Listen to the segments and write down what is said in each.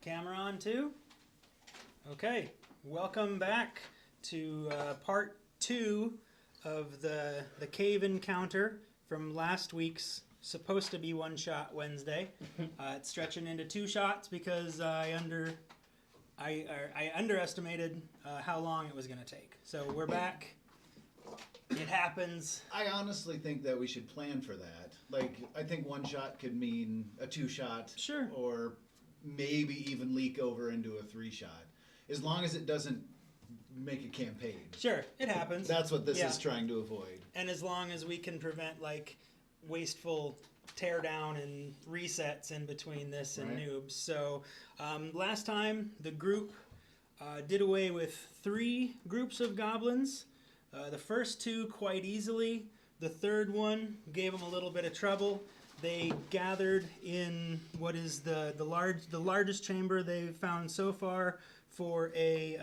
camera on too? Okay, welcome back to part 2 of the cave encounter from last week's supposed to be one-shot Wednesday. It's stretching into 2 shots because I underestimated how long it was going to take. So we're back. It happens. I honestly think that we should plan for that. Like, I think 1 shot could mean a 2 shot. Sure. Or maybe even leak over into a 3 shot. As long as it doesn't make a campaign. Sure, it happens. That's what this is trying to avoid. And as long as we can prevent, like, wasteful teardown and resets in between this and noobs. So last time, the group did away with 3 groups of goblins. The first 2 quite easily. The third one gave them a little bit of trouble. They gathered in what is the largest chamber they've found so far for a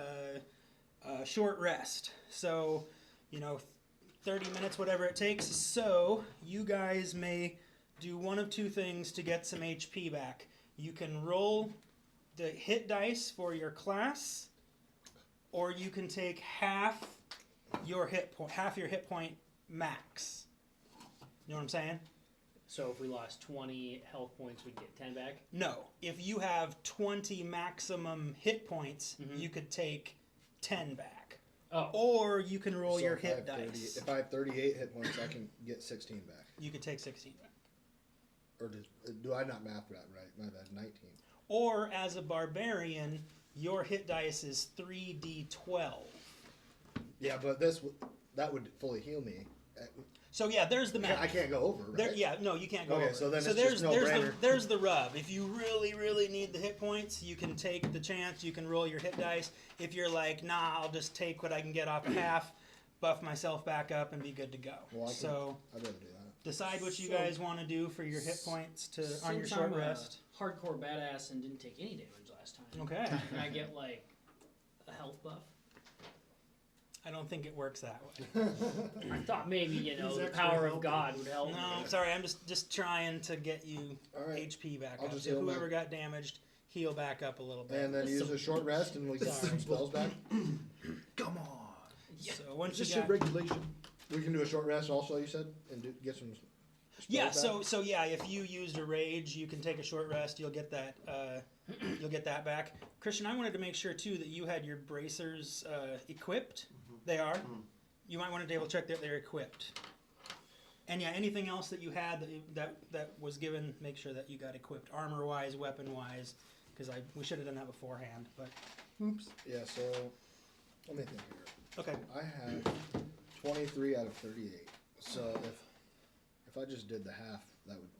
short rest. So, 30 minutes, whatever it takes. So you guys may do one of 2 things to get some HP back. You can roll the hit dice for your class, or you can take half your hit point max. You know what I'm saying? So if we lost 20 health points, we'd get 10 back? No. If you have 20 maximum hit points, you could take 10 back. Oh. Or you can roll your hit dice. If I have 38 hit points, I can get 16 back. You could take 16 back. Or do I not math that right? My bad, 19. Or as a barbarian, your hit dice is 3d12. Yeah, but that would fully heal me. So yeah, there's the math. I can't go over, right? No, you can't go over. Okay, so then it's there's just no-brainer. there's the rub. If you really, really need the hit points, you can take the chance. You can roll your hit dice. If you're like, nah, I'll just take what I can get off of half, buff myself back up, and be good to go. Well, I'd rather do that. Decide what you guys want to do for your hit points on your short rest. Hardcore badass and didn't take any damage last time. Okay. Can I get like a health buff? I don't think it works that way. I thought maybe, the power of God would help. No, sorry, I'm just trying to get you HP back up. So whoever got damaged, heal back up a little bit. And then use a short rest and we get some spells back. Come on. Yeah. So once Just you got regulation. We can do a short rest also, you said? And get some spells back? So if you used a rage, you can take a short rest, you'll get that back. Christian, I wanted to make sure too that you had your bracers equipped. They are. You might want to double check that they're equipped. And yeah, anything else that you had that was given, make sure that you got equipped, armor wise, weapon wise, because we should have done that beforehand. But oops. Yeah. So let me think here. Okay. I have 23 out of 38. So if I just did the half, that would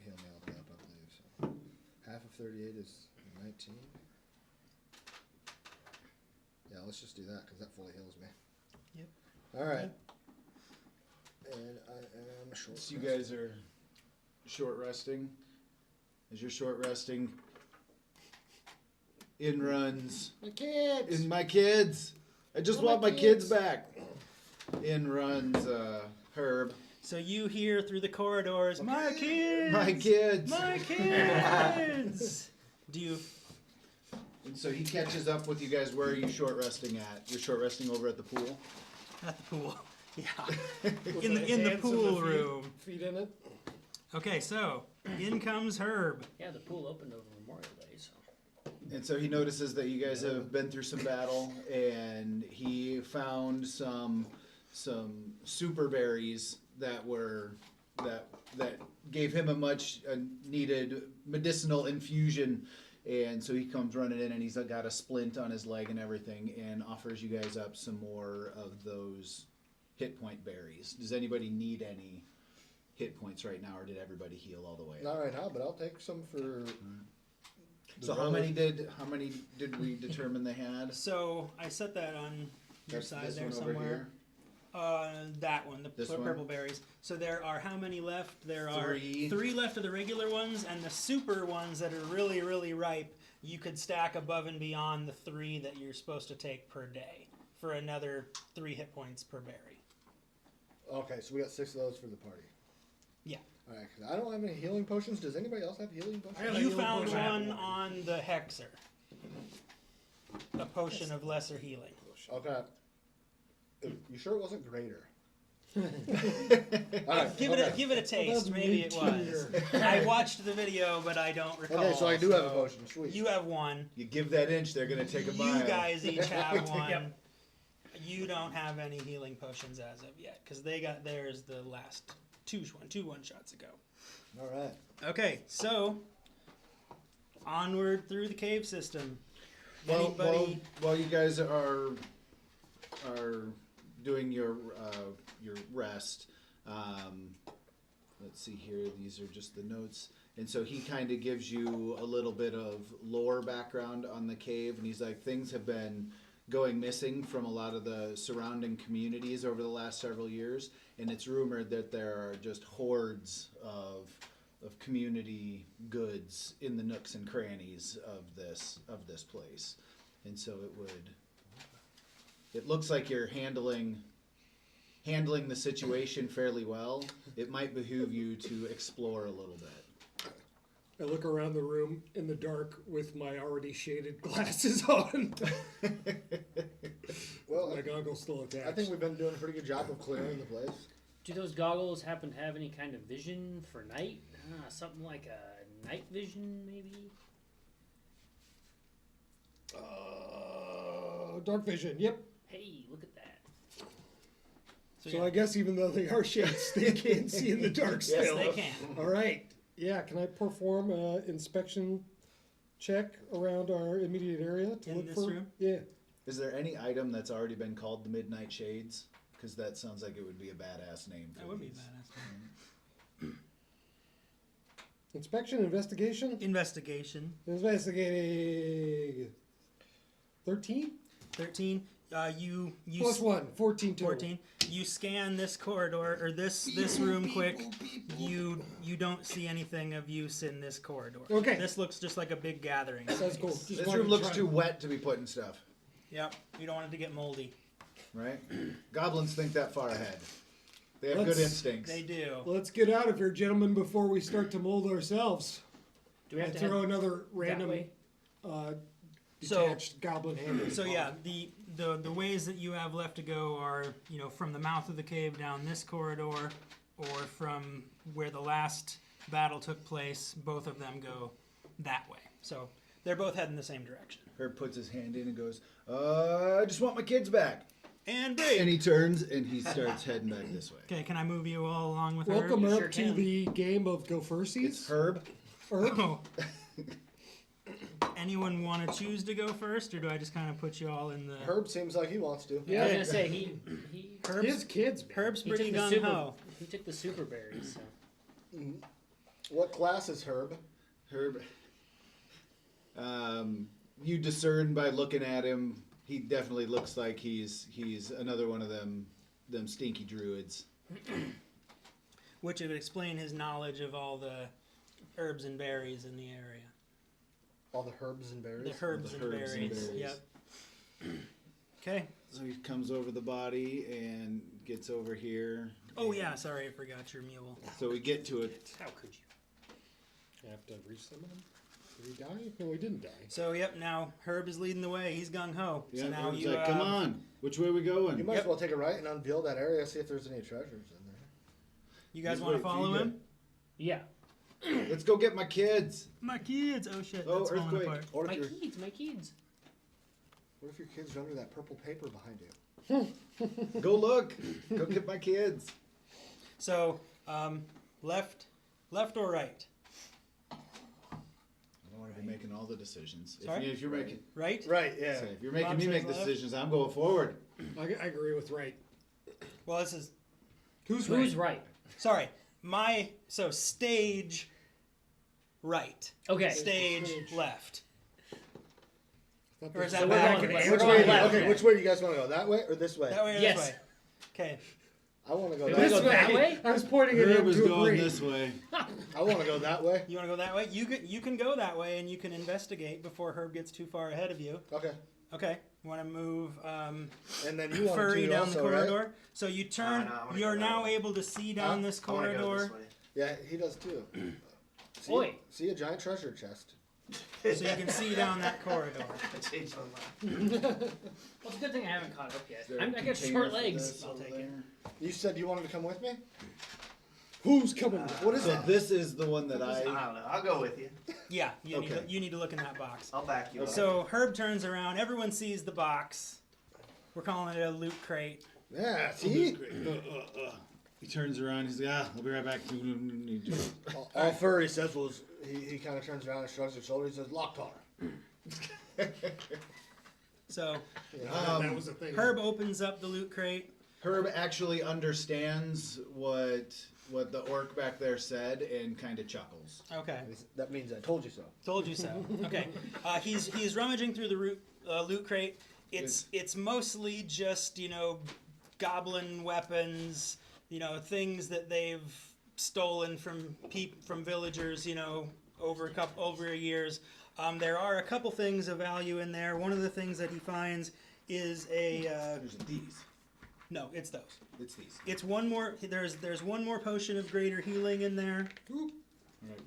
heal me all the way up, I believe. So half of 38 is 19. Yeah, let's just do that because that fully heals me. Yep. All right. And I am short. So you guys are short resting. As you're short resting, in runs. My kids. My kids. I just want my kids back. In runs Herb. So you hear through the corridors, my kids! My kids! My kids! Do you... And so he catches up with you guys. Where are you short resting at? You're short resting over at the pool? At the pool. Yeah. in the pool room. Feet in it. Okay, so in comes Herb. Yeah, the pool opened over Memorial Day, so. And so he notices that you guys have been through some battle, and he found some super berries that gave him a much needed medicinal infusion. And so he comes running in, and he's got a splint on his leg and everything, and offers you guys up some more of those hit point berries. Does anybody need any hit points right now, or did everybody heal all the way up? Not right now, but I'll take some for. So how many did we determine they had? So I set that on your side this there one somewhere. Over here? That one, the purple berries. So there are how many left? There are 3 left of the regular ones, and the super ones that are really, really ripe, you could stack above and beyond the 3 that you're supposed to take per day for another 3 hit points per berry. Okay, so we got 6 of those for the party. Yeah. Alright, 'cause I don't have any healing potions. Does anybody else have healing potions? I have a You healing found potion. one on the Hexer. A potion of lesser healing. Okay. You sure it wasn't greater? Give it a taste. Maybe it was. I watched the video, but I don't recall. Okay, so I do have a potion. Sweet. You have one. You give that inch, they're gonna take a mile. You guys each have one. Yep. You don't have any healing potions as of yet, because they got theirs the last two one-shots ago. Alright. Okay, so onward through the cave system. While you guys are doing your rest, let's see here. These are just the notes, and so he kind of gives you a little bit of lore background on the cave, and he's like, things have been going missing from a lot of the surrounding communities over the last several years, and it's rumored that there are just hordes of community goods in the nooks and crannies of this place. And so it looks like you're handling the situation fairly well. It might behoove you to explore a little bit. I look around the room in the dark with my already shaded glasses on. Well, My goggles still attached. I think we've been doing a pretty good job of clearing the place. Do those goggles happen to have any kind of vision for night? Something like a night vision, maybe? Dark vision. Yep. Hey, look at that. So I guess even though they are shades, they can see in the dark Yes, still. they can. All right. Yeah. Can I perform an inspection check around our immediate area to In look this for? room? Yeah. Is there any item that's already been called the Midnight Shades? Because that sounds like it would be a badass name. For That would be these. badass. Inspection, investigation, Investigation. investigating. 13 You plus 1, 14 total. 14. You scan this corridor or this room quick. You don't see anything of use in this corridor. Okay. This looks just like a big gathering. That's cool. space. Just This wanted room to looks try- too wet to be putting stuff, Yep. You don't want it to get moldy. right? Goblins think that far ahead. They have Let's- good instincts. They do. Let's get out of here, gentlemen, before we start to mold ourselves. Do we have And to throw head another that random way? So- detached goblin hand. So yeah, the ways that you have left to go are, from the mouth of the cave down this corridor, or from where the last battle took place. Both of them go that way. So they're both heading the same direction. Herb puts his hand in and goes, I just want my kids back. And break. And he turns and he starts heading back this way. Okay, can I move you all along with Welcome her? up sure to can. the game of Go It's Fursies. Herb. Oh. Anyone want to choose to go first, or do I just kind of put you all in the? Herb seems like he wants to. Yeah, I was gonna say he Herb's, Kids, man. Herb's he pretty took the gung super ho. he took the super berries. So. What class is Herb? Herb. You discern by looking at him, he definitely looks like he's another one of them stinky druids. Which would explain his knowledge of all the herbs and berries in the area. All the herbs and berries. The herbs, The and, herbs berries. and berries. Yep. Okay. So he comes over the body and gets over here. Oh yeah, sorry, I forgot your mule. So we get to it. How could you? I have to resummon him. Did he die? No, he didn't die. So yep, now Herb is leading the way. He's gung ho. Yeah, So now Herb's you like, come on, which way we going? You might Yep. as well take a right and unpeel that area, see if there's any treasures in there. You guys Just want to wait for follow you to- him? Yeah. Let's go get my kids. My kids. Oh shit, Oh, that's falling earthquake. apart. Or My if, your, kids, my kids. what if your kids are under that purple paper behind you? Go look. Go get my kids. So left or right? I don't want to be making all the decisions. Sorry? If you're making, Right. Right, yeah. so if you're making Bob me says make left. decisions, I'm going forward. I agree with right. Well, this is Who's Who's right? right? sorry. So stage right. Okay. Stage left. I thought Or is this that was back? an Which answer. Which We're way? going left. Okay, which way do you guys want to go? That way or this way? That way or Yes. this way? Okay. I want to go Can that we way. go that way? I was pointing at Herb him is to going agree. this way. I want to go that way. You want to go that way? You can go that way, and you can investigate before Herb gets too far ahead of you. Okay. Okay. You want to move And then you want Furey to down also, the corridor? right? So you turn. No, I wanna you're go that now way. able to see down this I wanna go corridor. this way. Yeah, he does too. Oi. See a giant treasure chest. So you can see down that corridor. I changed my mind. Well, it's a good thing I haven't caught up yet. Is there a I got container short for legs. this I'll over take it. there? You said you wanted to come with me? Who's coming? What is So that? this is the one that I don't know. I'll go with you. Yeah, you, Okay. you need to look in that box. I'll back you up. So Herb turns around. Everyone sees the box. We're calling it a loot crate. Yeah, see? He turns around. He's like, I'll be right back. All Furry says was, he kind of turns around and shrugs his shoulders. He says, Locktar. So You know? That was the thing. Herb opens up the loot crate. Herb actually understands what the orc back there said and kind of chuckles. Okay, That means I told you so. told you so. Okay, he's rummaging through the loot crate. It's mostly just goblin weapons, things that they've stolen from villagers, over years. There are a couple things of value in there. One of the things that he finds is There's these. no, it's those. It's these. It's one more. There's one more potion of greater healing in there,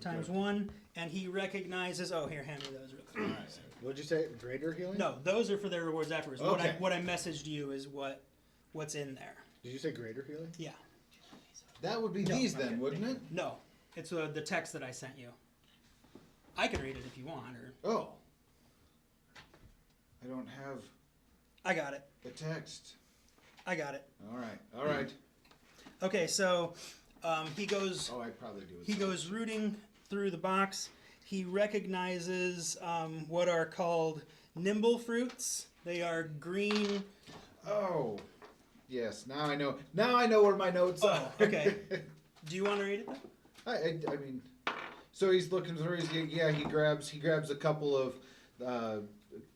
times one, and he recognizes. Oh, here, hand me those real quick. All right. What'd you say? Greater healing? No, those are for their rewards afterwards. Okay. What I messaged you is what's in there. Did you say greater healing? Yeah. That would be these then, wouldn't it? No, it's the text that I sent you. I can read it if you want, or Oh. I don't have I got it. the text. I got it. All right. All right. Okay, so he goes. Oh, I probably do. He goes rooting through the box. He recognizes what are called nimble fruits. They are green. Oh. Yes. Now I know. Now I know where my notes are. Okay. Do you want to read it then? I mean, so he's looking through. He grabs a couple of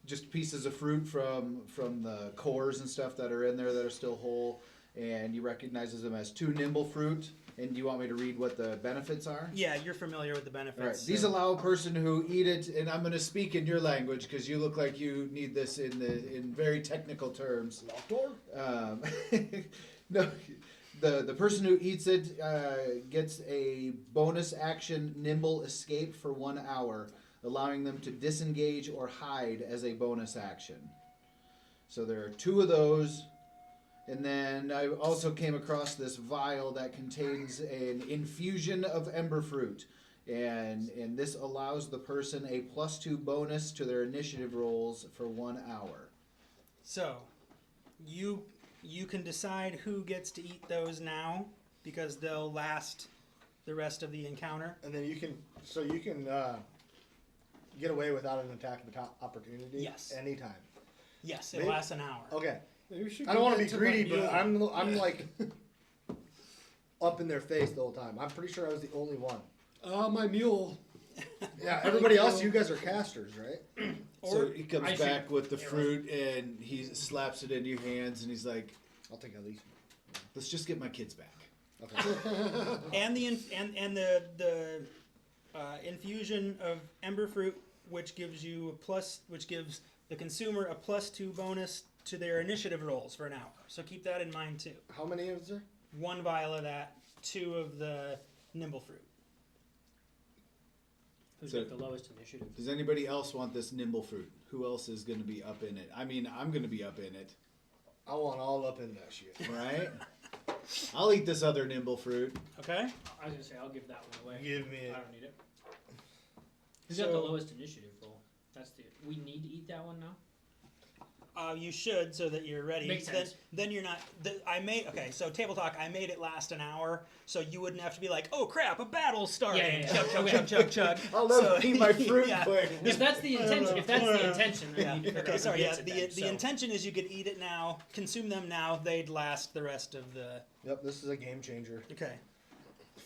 just pieces of fruit from the cores and stuff that are in there that are still whole, and he recognizes them as 2 nimble fruit. And do you want me to read what the benefits are? Yeah, you're familiar with the benefits. All right. so- These allow a person who eat it, and I'm going to speak in your language because you look like you need this in very technical terms. No, the person who eats it gets a bonus action nimble escape for 1 hour, allowing them to disengage or hide as a bonus action. So there are 2 of those. And then I also came across this vial that contains an infusion of ember fruit. And this allows the person a +2 bonus to their initiative rolls for 1 hour. So, you can decide who gets to eat those now because they'll last the rest of the encounter. And then you can get away without an attack of opportunity. Yes. Anytime. Yes, it Maybe- lasts an hour. Okay. Maybe we should I don't want to give be that my greedy, but mule. I'm like up in their face the whole time. I'm pretty sure I was the only one. My mule. Yeah, everybody else, you guys are casters, right? So he I comes should- back with the yeah, fruit and he slaps it into your hands and he's like, I'll take at least. let's just get my kids back. Okay. And the infusion of ember fruit, which gives the consumer a +2 bonus to their initiative rolls for an hour. So keep that in mind too. How many is there? 1 vial of that, 2 of the nimble fruit. Who's So- got the lowest initiative? Does anybody else want this nimble fruit? Who else is going to be up in it? I mean, I'm going to be up in it, I want all up in that shit. right? I'll eat this other nimble fruit. Okay. I was gonna say I'll give that one away. Give me it. I don't need it. Who's got the So- lowest initiative roll? We need to eat that one now. You should, so that you're ready. Makes sense. Then you're not. So table talk. I made it last an hour, so you wouldn't have to be like, "Oh crap, a battle's starting!" Yeah. Chug, chug, Okay. chug, chug, chug. I'll never So- eat my fruit yeah. quick. If that's the intention, then Yeah. you need to figure Okay. out Sorry. who Yeah. gets it The then, so. intention is you could eat it now, consume them now. They'd last the rest of the. Yep, this is a game changer, Okay.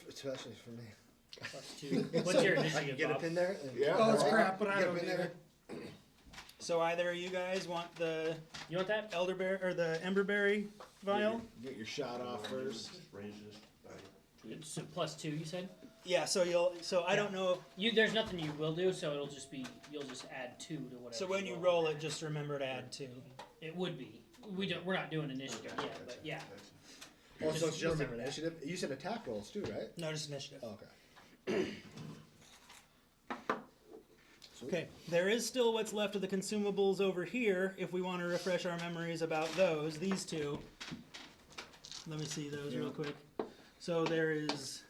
especially for me. +2. What's your I can initiative, get Bob? up in there. And Yeah. Oh, it's Alright. crap, but I Get don't up in need there. it. So either of you guys want the You want that? elderberry or the emberberry vial? Get your shot off first. Just raise this. It's a +2. You said. Yeah. So I don't know. There's nothing you will do, so it'll just be you'll just add 2 to whatever. So when you roll it, just remember to add 2. it would be. We're not doing initiative yet, but yeah. Oh, so it's just remember that. initiative. You said attack rolls too, right? No, just initiative. Oh, okay. Okay, there is still what's left of the consumables over here if we want to refresh our memories about those. These two. Let me see those real quick. So there is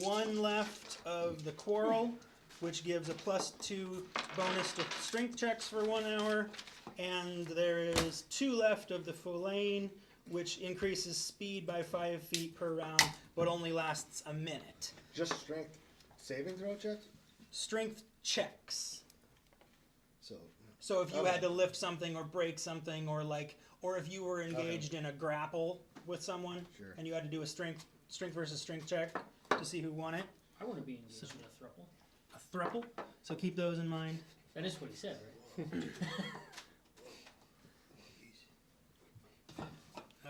one left of the quarrel, which gives a +2 bonus to strength checks for 1 hour, and there is 2 left of the Fulane, which increases speed by 5 feet per round, but only lasts a minute. Just strength saving throw checks. Strength checks. So if you had to lift something or break something, or if you were engaged in a grapple with someone, Sure. and you had to do a strength versus strength check to see who won it. I want to be engaged in a throuple. A thruple. So keep those in mind. That is what he said, right?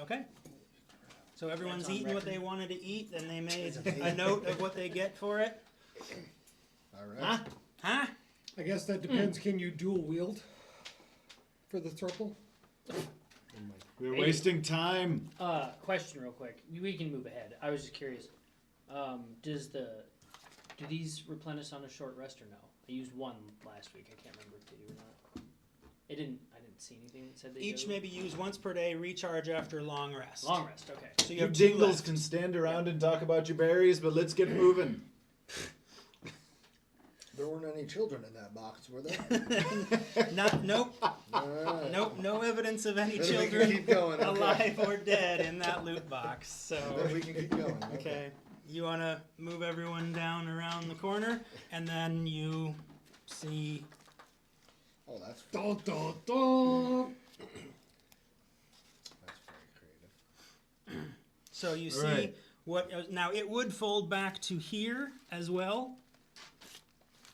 Okay. So everyone's That's on eaten what record. they wanted to eat, and they made a note of what they get for it. all right. Huh? I guess that depends. Can you dual wield for the thruple? We're Hey. wasting time. Question real quick. We can move ahead. I was just curious. Do these replenish on a short rest or no? I used one last week. I can't remember if they do or not. I didn't see anything that said they Each do. may be used once per day. Recharge after long rest. Long rest. Okay. So you You have 2 dingles left. can stand around and talk about your berries, but let's get moving. There weren't any children in that box, were there? Nope. All right. Nope. No evidence of any Then we can children keep going. Okay. alive or dead in that loot box. So. Then we can keep going. Okay, you want to move everyone down around the corner, and then you see. Oh, that's Dun, dun, dun. very creative. So you see Alright. what. Now it would fold back to here as well.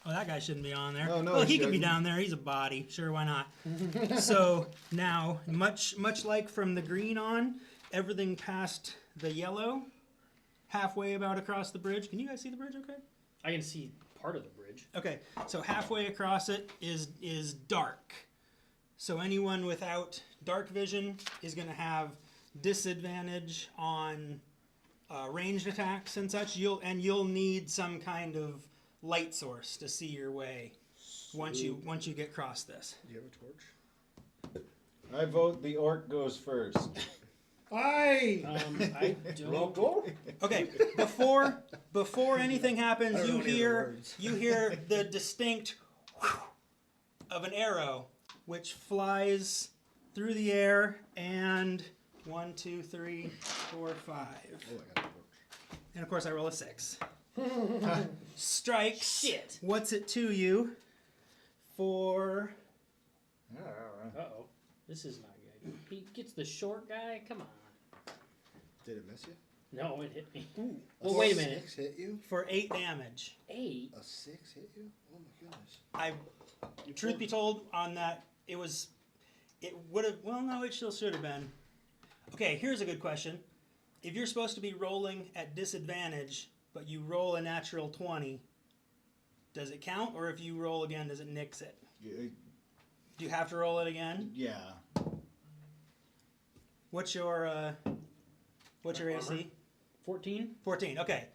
Oh, that guy shouldn't be on there. Oh, no, well, he he could be shouldn't. down there. He's a body. Sure, why not? So now, much like from the green on, everything past the yellow, halfway about across the bridge. Can you guys see the bridge? Okay. I can see part of the bridge. Okay, so halfway across it is dark. So anyone without dark vision is going to have disadvantage on ranged attacks and such. You'll need some kind of light source to see your way once you get across this. Do you have a torch? I vote the orc goes first. Aye. I don't. Okay, before anything happens, I don't you know any of the hear words. you hear the distinct of an arrow which flies through the air, and 1, 2, 3, 4, 5, Oh, I got a torch. and of course I roll a 6. Strikes. Shit. Whatsittooya for Uh-oh. This is not good. He gets the short guy? Come on. Did it miss you? No, it hit me. A Well, wait a minute. 6 hit you? 8 damage. 8? A 6 hit you? Oh my goodness. Truth be told, on that it would have. Well, no, it still should have been. Okay, here's a good question. If you're supposed to be rolling at disadvantage, but you roll a natural 20, does it count? Or if you roll again, does it nix it? Do you have to roll it again? Yeah. What's your AC? 14? 14. Okay.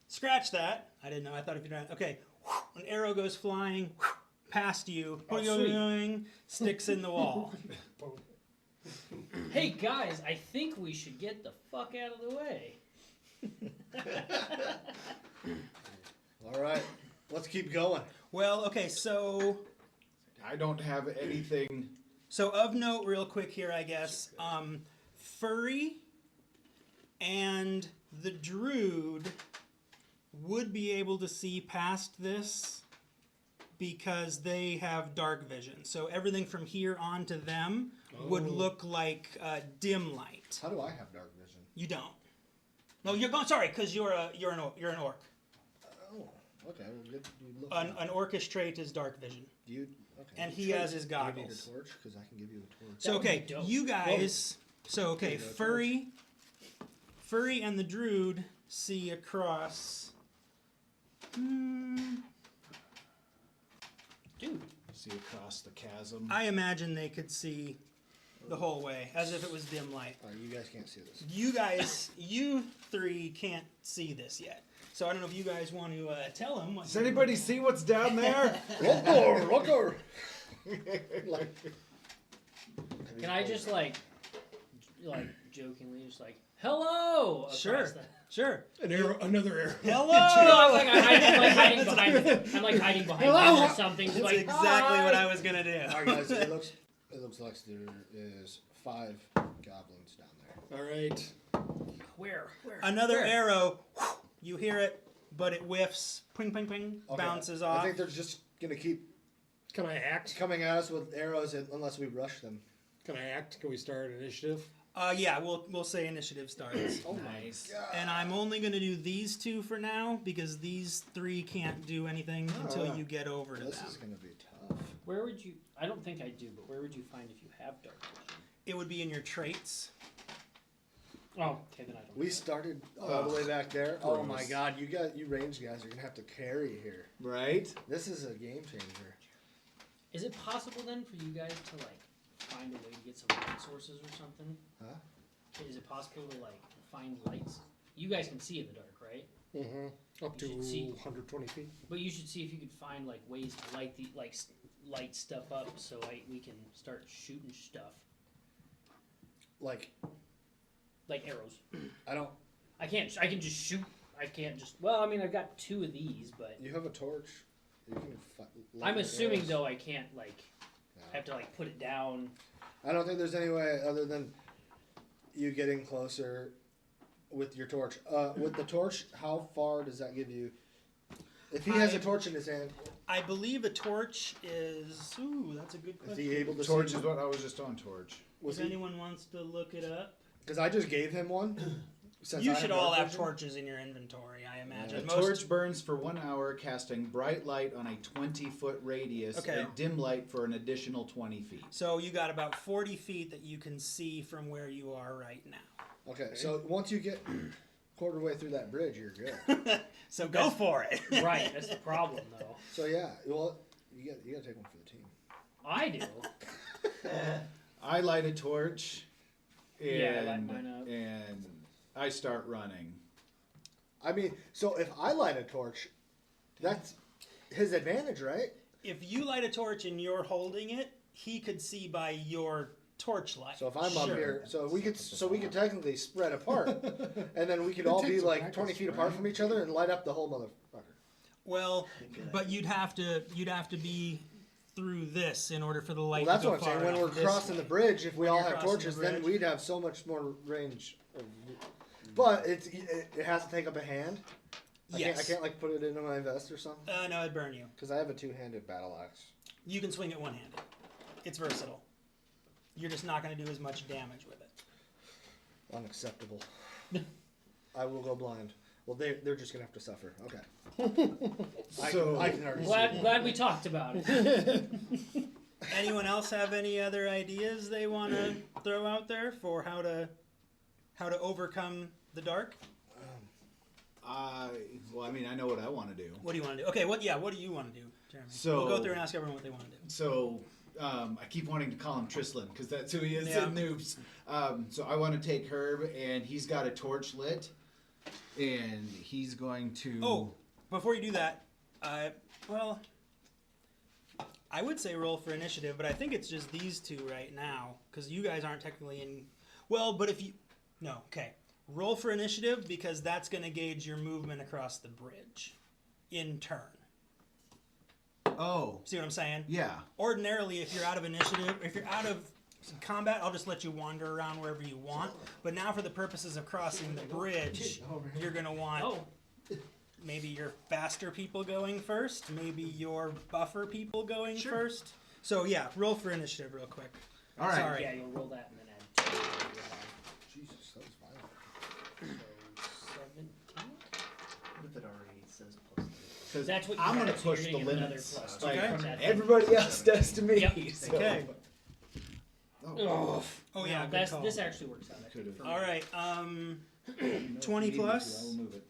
Scratch that. I didn't know. I thought if you did. Okay. An arrow goes flying past you. Oh, sweet. Sticks in the wall. Hey, guys, I think we should get the fuck out of the way. All right. Let's keep going. Well, okay. So I don't have anything. So of note, real quick here, I guess, Furey and the Druid would be able to see past this because they have dark vision. So everything from here on to them would look like dim light. How do I have dark vision? You don't. No, you're going. Sorry, because you're an orc. Oh, okay. Well, you look. An orcish trait is dark vision. Do you? Okay. And he has his Do you need goggles. a torch? Because I can give you a torch. So That would okay, be dope. you guys. So okay, There you go, Furry and the Druid see across. Dude. See across the chasm. I imagine they could see the whole way, as if it was dim light. You guys can't see this. You three can't see this yet. So I don't know if you guys want to tell him. Does anybody see what's down there? Look. Like, Can I just like jokingly just like hello? across Sure. the- Sure. Another arrow. Hello. No, I'm like hiding behind him. I'm like hiding behind him or something. Just That's like, exactly "Hi." what I was gonna do. all right, guys. It looks like there is 5 goblins down there. All right. Where? Another Where? arrow. You hear it, but it whiffs. Ping, ping, ping. Okay, Bounces I off. think they're just gonna keep Can I act? coming at us with arrows unless we rush them. Can I act? Can we start initiative? Yeah, we'll say initiative starts. Oh Nice. my god. And I'm only gonna do these 2 for now because these 3 can't do anything until you get over to This them. is gonna be tough. Where would you? I don't think I do, but where would you find if you have dark vision? It would be in your traits. Oh, okay, then I don't. We started all the way back there. Oh my god, you range guys are gonna have to carry here. Right? This is a game changer. Is it possible then for you guys to like find a way to get some light sources or something? Huh? Is it possible to like find lights? You guys can see in the dark, right? Mm-hmm. Up to You should see. 120 feet. But you should see if you could find like ways to light the light stuff up so we can start shooting stuff Like like arrows. I don't. I can just shoot. I can't just. Well, I mean, I've got 2 of these, but You have a torch. You can light I'm the assuming arrows. though I can't like No. have to like put it down. I don't think there's any way other than you getting closer with your torch. With the torch, how far does that give you? If he has a torch in his hand, I believe a torch is. Ooh, that's a good is question. he able to Torch see? is what I was just on torch. Was if he? anyone wants to look it up, Because I just gave him one. Since you I should dark all have vision. torches in your inventory. I imagine. A Most- torch burns for 1 hour, casting bright light on a 20-foot radius Okay. and dim light for an additional 20 feet. So you got about 40 feet that you can see from where you are right now. Okay, so once you get quarter way through that bridge, you're good. So go for it. Right, that's the problem though. So yeah, well, you gotta take one for the team. I do. I light a torch, and, Yeah, I light mine up. and I start running. I mean, so if I light a torch, that's his advantage, right? If you light a torch and you're holding it, he could see by your torchlight. So if I'm up Sure. here, so we could technically spread apart, and then we could all be takes a like practice, 20 feet right? apart from each other and light up the whole motherfucker. Well, but you'd have to be through this in order for the light Well, that's to go what I'm saying. far When we're enough this crossing way. the bridge, if we When all you're have crossing torches, the then bridge. we'd have so much more range. But it has to take up a hand. Yes. I can't like put it into my vest or something No, it'd burn you. because I have a 2-handed battle axe. You can swing it one-handed. It's versatile. You're just not going to do as much damage with it. Unacceptable. I will go blind. Well, they're just gonna have to suffer. Okay. So I can already see. Glad we talked about it. Anyone else have any other ideas they want to throw out there for how to overcome the dark? Well, I mean, I know what I want to do. What do you want to do? Okay, what do you want to do, Jeremy? So- we'll go through and ask everyone what they want to do. So I keep wanting to call him Trislin because that's who he is Yeah. in Noobs. So I want to take Herb, and he's got a torch lit, and he's going to. Oh, before you do that, well, I would say roll for initiative, but I think it's just these 2 right now because you guys aren't technically in. Well, but if you okay, roll for initiative because that's going to gauge your movement across the bridge in turn. Oh, See what I'm saying? yeah. Ordinarily, if you're out of initiative, if you're out of combat, I'll just let you wander around wherever you want. But now, for the purposes of crossing the bridge, you're going to want Oh, maybe your faster people going first, maybe your buffer people going first. So yeah, roll for initiative real quick. All right. Sorry. yeah, you'll roll that and then add 2 to your Jesus, that was violent. So 17. What if it already says plus 2? Because That's what you I'm have, going to so you're push the gonna get another limits. plus two Like from that. everybody else does to me. Yep. So. Okay. Oh, Oh yeah, good that's call. this actually works out. I think, Could've. for me. All right. No, if you 20 need me to, plus? I will move it.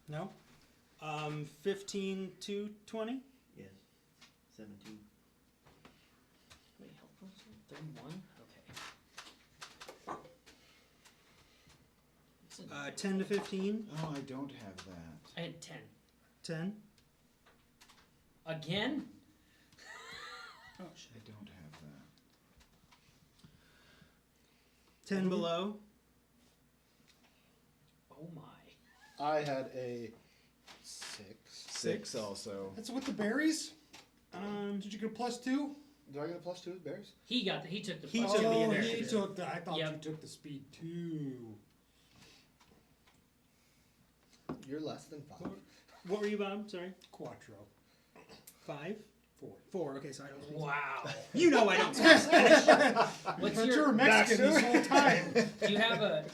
No. 15 to 20. Yes. 17. 31? Okay. It's a 10 to 15. Oh, I don't have that. I had 10. 10. Again? I don't have that. 10 below. Oh my. I had a 6. 6 also. That's with the berries? Did you get a +2? Do I get a +2 with berries? He took the He plus took two the Oh, initiative. he took the, I thought Yep. you took the speed too. You're less than 5. What were you, Bob? Sorry. Quattro. 5? 4. 4. Okay, so I don't. Wow. You know I don't speak Spanish. What's But your you're a Mexican this whole time. do you have a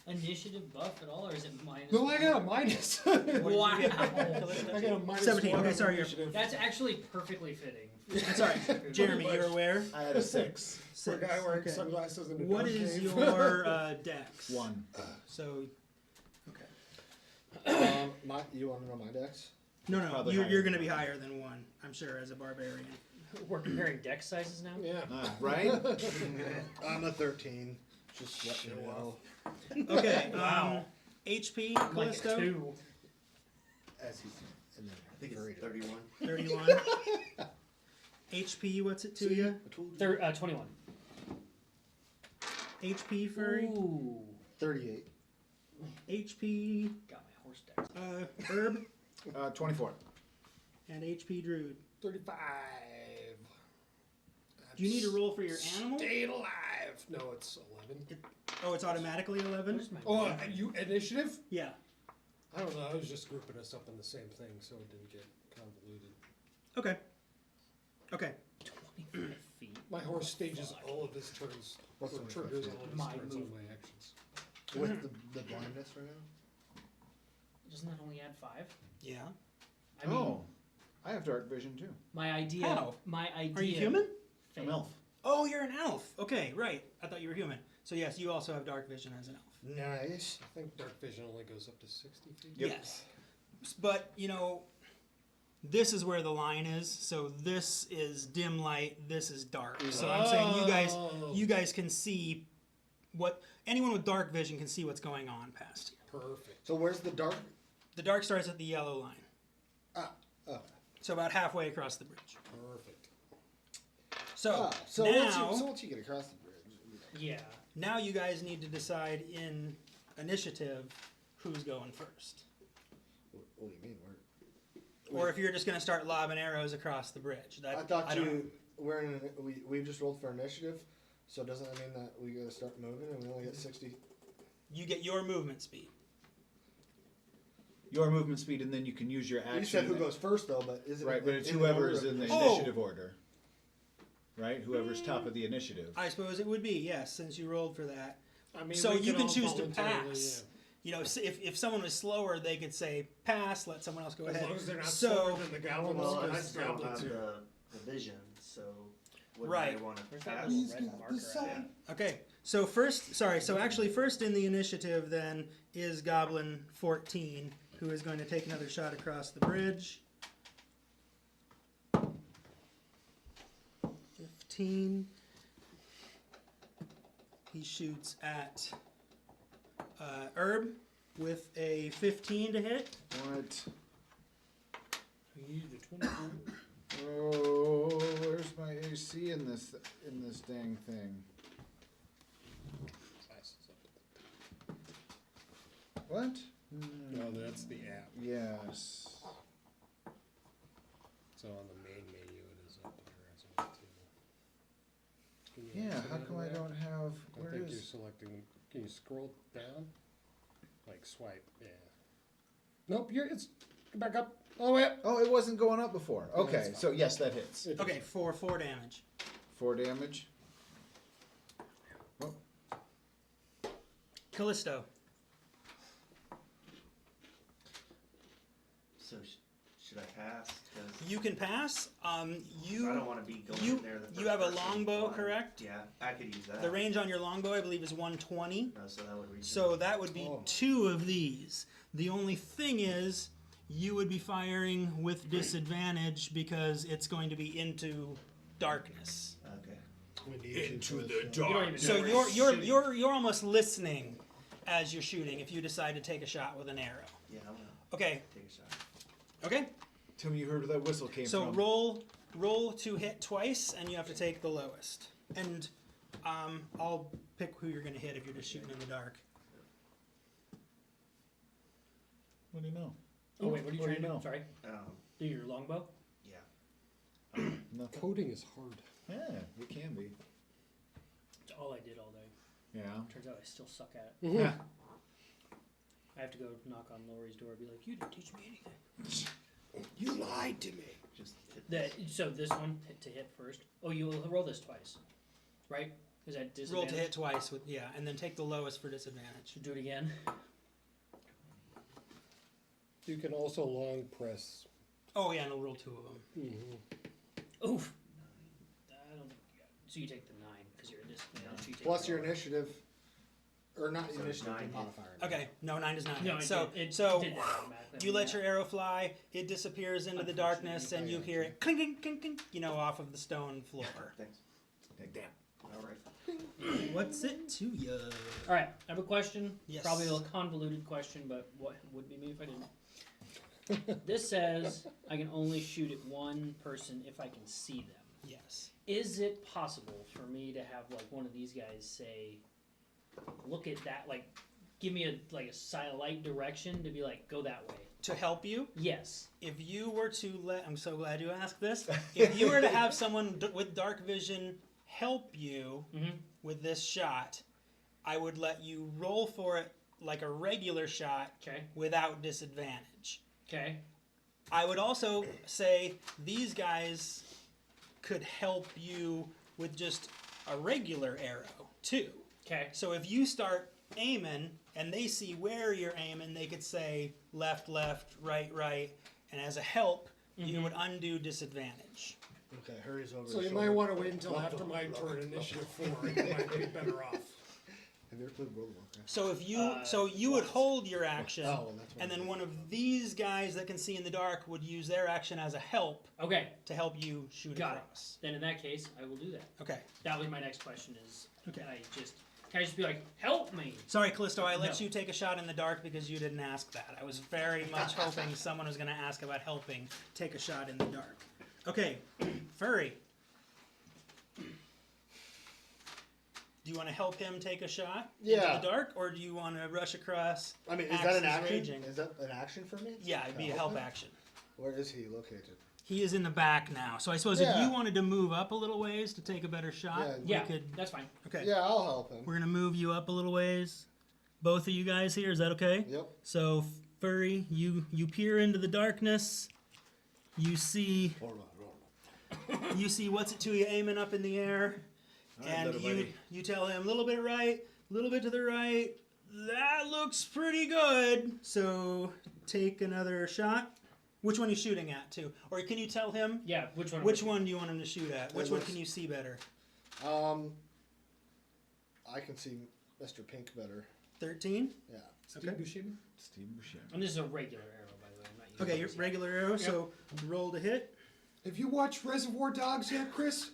initiative buff at all, or is it minus? No, I got a minus. What did you Wow. get? I got a minus 17. 1 Okay, on sorry, initiative. That's actually perfectly fitting. That's all right. Jeremy, you're aware? I had a 6. For a guy wearing Okay. sunglasses in a What dark is cave. your dex? 1. So, You want to know my dex? no, Probably you're higher going to than be one. higher than 1, I'm sure, as a barbarian. We're comparing deck sizes now. Yeah. Right? I'm a 13. Just let you know. Okay, Wow. HP, I'm like Kallisto? 2. As he, and then I think Furey it's did. 31. 31. HP, what's it to you? I told you. 21. HP, Furry? Ooh. 38. HP, Got my horse deck. Herb, 24. and HP, Druid. 35. Do you need to roll for your animal? Stayed alive. No, it's 11. Oh, it's automatically 11? Where's my Oh, gun? you initiative? Yeah. I don't know. I was just grouping us up in the same thing, so it didn't get convoluted. Okay. Okay. 25 feet. My horse stages all of his turns. What's or 25 triggers feet? all of his My turns move. on my actions. With the blindness right now? Doesn't that only add 5? Yeah. I mean, Oh. I have dark vision too. my idea. How? My idea. Are you human? I'm failed. elf. Oh, you're an elf. Okay, right. I thought you were human. So yes, you also have dark vision as an elf. Nice. I think dark vision only goes up to 60 feet. Yep. Yes. But, this is where the line is. So this is dim light, this is dark. So I'm saying you guys can see what anyone with dark vision can see what's going on past here. Perfect. So where's the dark? The dark starts at the yellow line. Okay. So about halfway across the bridge. Perfect. So, So now, once you get across the bridge. Yeah. now you guys need to decide in initiative who's going first. What do you mean? Or if you're just going to start lobbing arrows across the bridge. That, I thought don't know. we're in. We just rolled for initiative. So doesn't that mean that we gotta start moving and we only get 60? You get your movement speed. Your movement speed, and then you can use your action. You said who goes first though, but is it Right, but it's in the whoever order is of in the initiative? initiative order. Right? Whoever's top of the initiative. I suppose it would be, yes, since you rolled for that. I mean, So we you can all choose to voluntarily, pass. If someone was slower, they could say pass, let someone else go As ahead. long as they're not So- slower than the goblins, Well, I because still don't goblins have are... the vision, so wouldn't Right. I want to Where's that pass? little red marker at? Okay, so first in the initiative then is Goblin 14, who is going to take another shot across the bridge. 15. He shoots at Herb with a 15 to hit. What? You the 24. Oh, where's my AC in this dang thing? What? No, that's the app. Yes. So on the main menu, it is up there as well too. Can you Yeah. exit How out of come I that? don't have? I Where think you're is? selecting. Can you scroll down? Like swipe. Yeah. Nope. It's go back up. All the way up. Oh, it wasn't going up before. Yeah, Okay, that's so yes, that hits. It Okay, for 4 damage. 4 damage. Kallisto. So should I pass? 'Cause You can pass. I don't want to be going you- in there. The you first have a person longbow, flying. correct? Yeah, I could use that. The range on your longbow, I believe, is 120. No, so that would reach. So that would be Oh. 2 of these. The only thing is, you would be firing with disadvantage because it's going to be into darkness. Okay. Into the You don't even So know where it's you're almost listening as you're shooting. If you decide to take a shot with an arrow. Yeah, I'm gonna Okay. take a shot. Okay. Tell me you heard where that whistle came So from. roll to hit twice, and you have to take the lowest. And I'll pick who you're going to hit if you're just shooting in the dark. What do you know? Oh wait, what are you What do trying to you do? know? Sorry, do your longbow. Yeah. Nothing. Coding is hard. Yeah, it can be. It's all I did all day. Yeah. Turns out I still suck at it. Yeah. I have to go knock on Lori's door and be like, "You didn't teach me anything." You lied to me. Just hit So this one to hit first. Oh, you will roll this twice, right? Is that disadvantage? Roll to hit twice with and then take the lowest for disadvantage. Should do it again. You can also long press. Oh yeah, and I'll roll 2 of them. Mm-hmm. Oof. I don't think you got it. So you take the 9 because you're a disadvantage. You take Plus the your lower. initiative, or not So initiative, nine. modifier. Okay, no, 9 does not No, hit. it So did, it so did that automatically. you let your arrow fly. It disappears into the darkness, and you hear it clinking, clinking, off of the stone floor. Thanks. Damn. All right. What's it to you? All right, I have a question. Yes. Probably a convoluted question, but what would be me if I didn't? This says I can only shoot at one person if I can see them. Yes. Is it possible for me to have like one of these guys say, "Look at that," like give me a light direction to be like, "Go that way." To help you, Yes. if you were to I'm so glad you asked this. If you were to have someone with dark vision help you Mm-hmm. with this shot, I would let you roll for it like a regular shot Okay. without disadvantage. Okay. I would also say these guys could help you with just a regular arrow too. Okay. So if you start aiming and they see where you're aiming, they could say left, left, right, right, and as a help, you would undo disadvantage. Okay, hurries over. So his you might shoulder. want to wait until after my turn, initiative 4. You might be better off. Have you ever played World of Warcraft? So if you would hold your action, Oh, well, that's what and I'm then thinking. one of these guys that can see in the dark would use their action as a help Okay. to help you shoot Got it. across. Then in that case, I will do that. Okay. That was my next question. Is Okay. can I just be like, "Help me"? Sorry, Kallisto, I let No. you take a shot in the dark because you didn't ask that. I was very much hoping someone was going to ask about helping take a shot in the dark. Okay, Furry. Do you want to help him take a shot Yeah. into the dark, or do you want to rush across? I mean, is Axe that an is action? raging. Is that an action for me? Yeah, it'd be a Help help him? action. Where is he located? He is in the back now, so I suppose if Yeah. you wanted to move up a little ways to take a better shot, Yeah. we Yeah, could. that's fine. Okay, Yeah, I'll help him. we're gonna move you up a little ways. Both of you guys here, is that okay? Yep. So Furry, you peer into the darkness. You see Whatsittooya aiming up in the air, and you tell him a little bit right, a little bit to the right. That looks pretty good. So take another shot. Which one are you shooting at, too? Or can you tell him Yeah, which one? which one do you want him to shoot at? Which It one looks- can you see better? I can see Mr. Pink better. 13. Yeah. Okay. Steve Buscemi. And this is a regular arrow, by the way. I'm not using Okay, your these. regular arrow. So roll to hit. Have you watched Reservoir Dogs yet, Chris?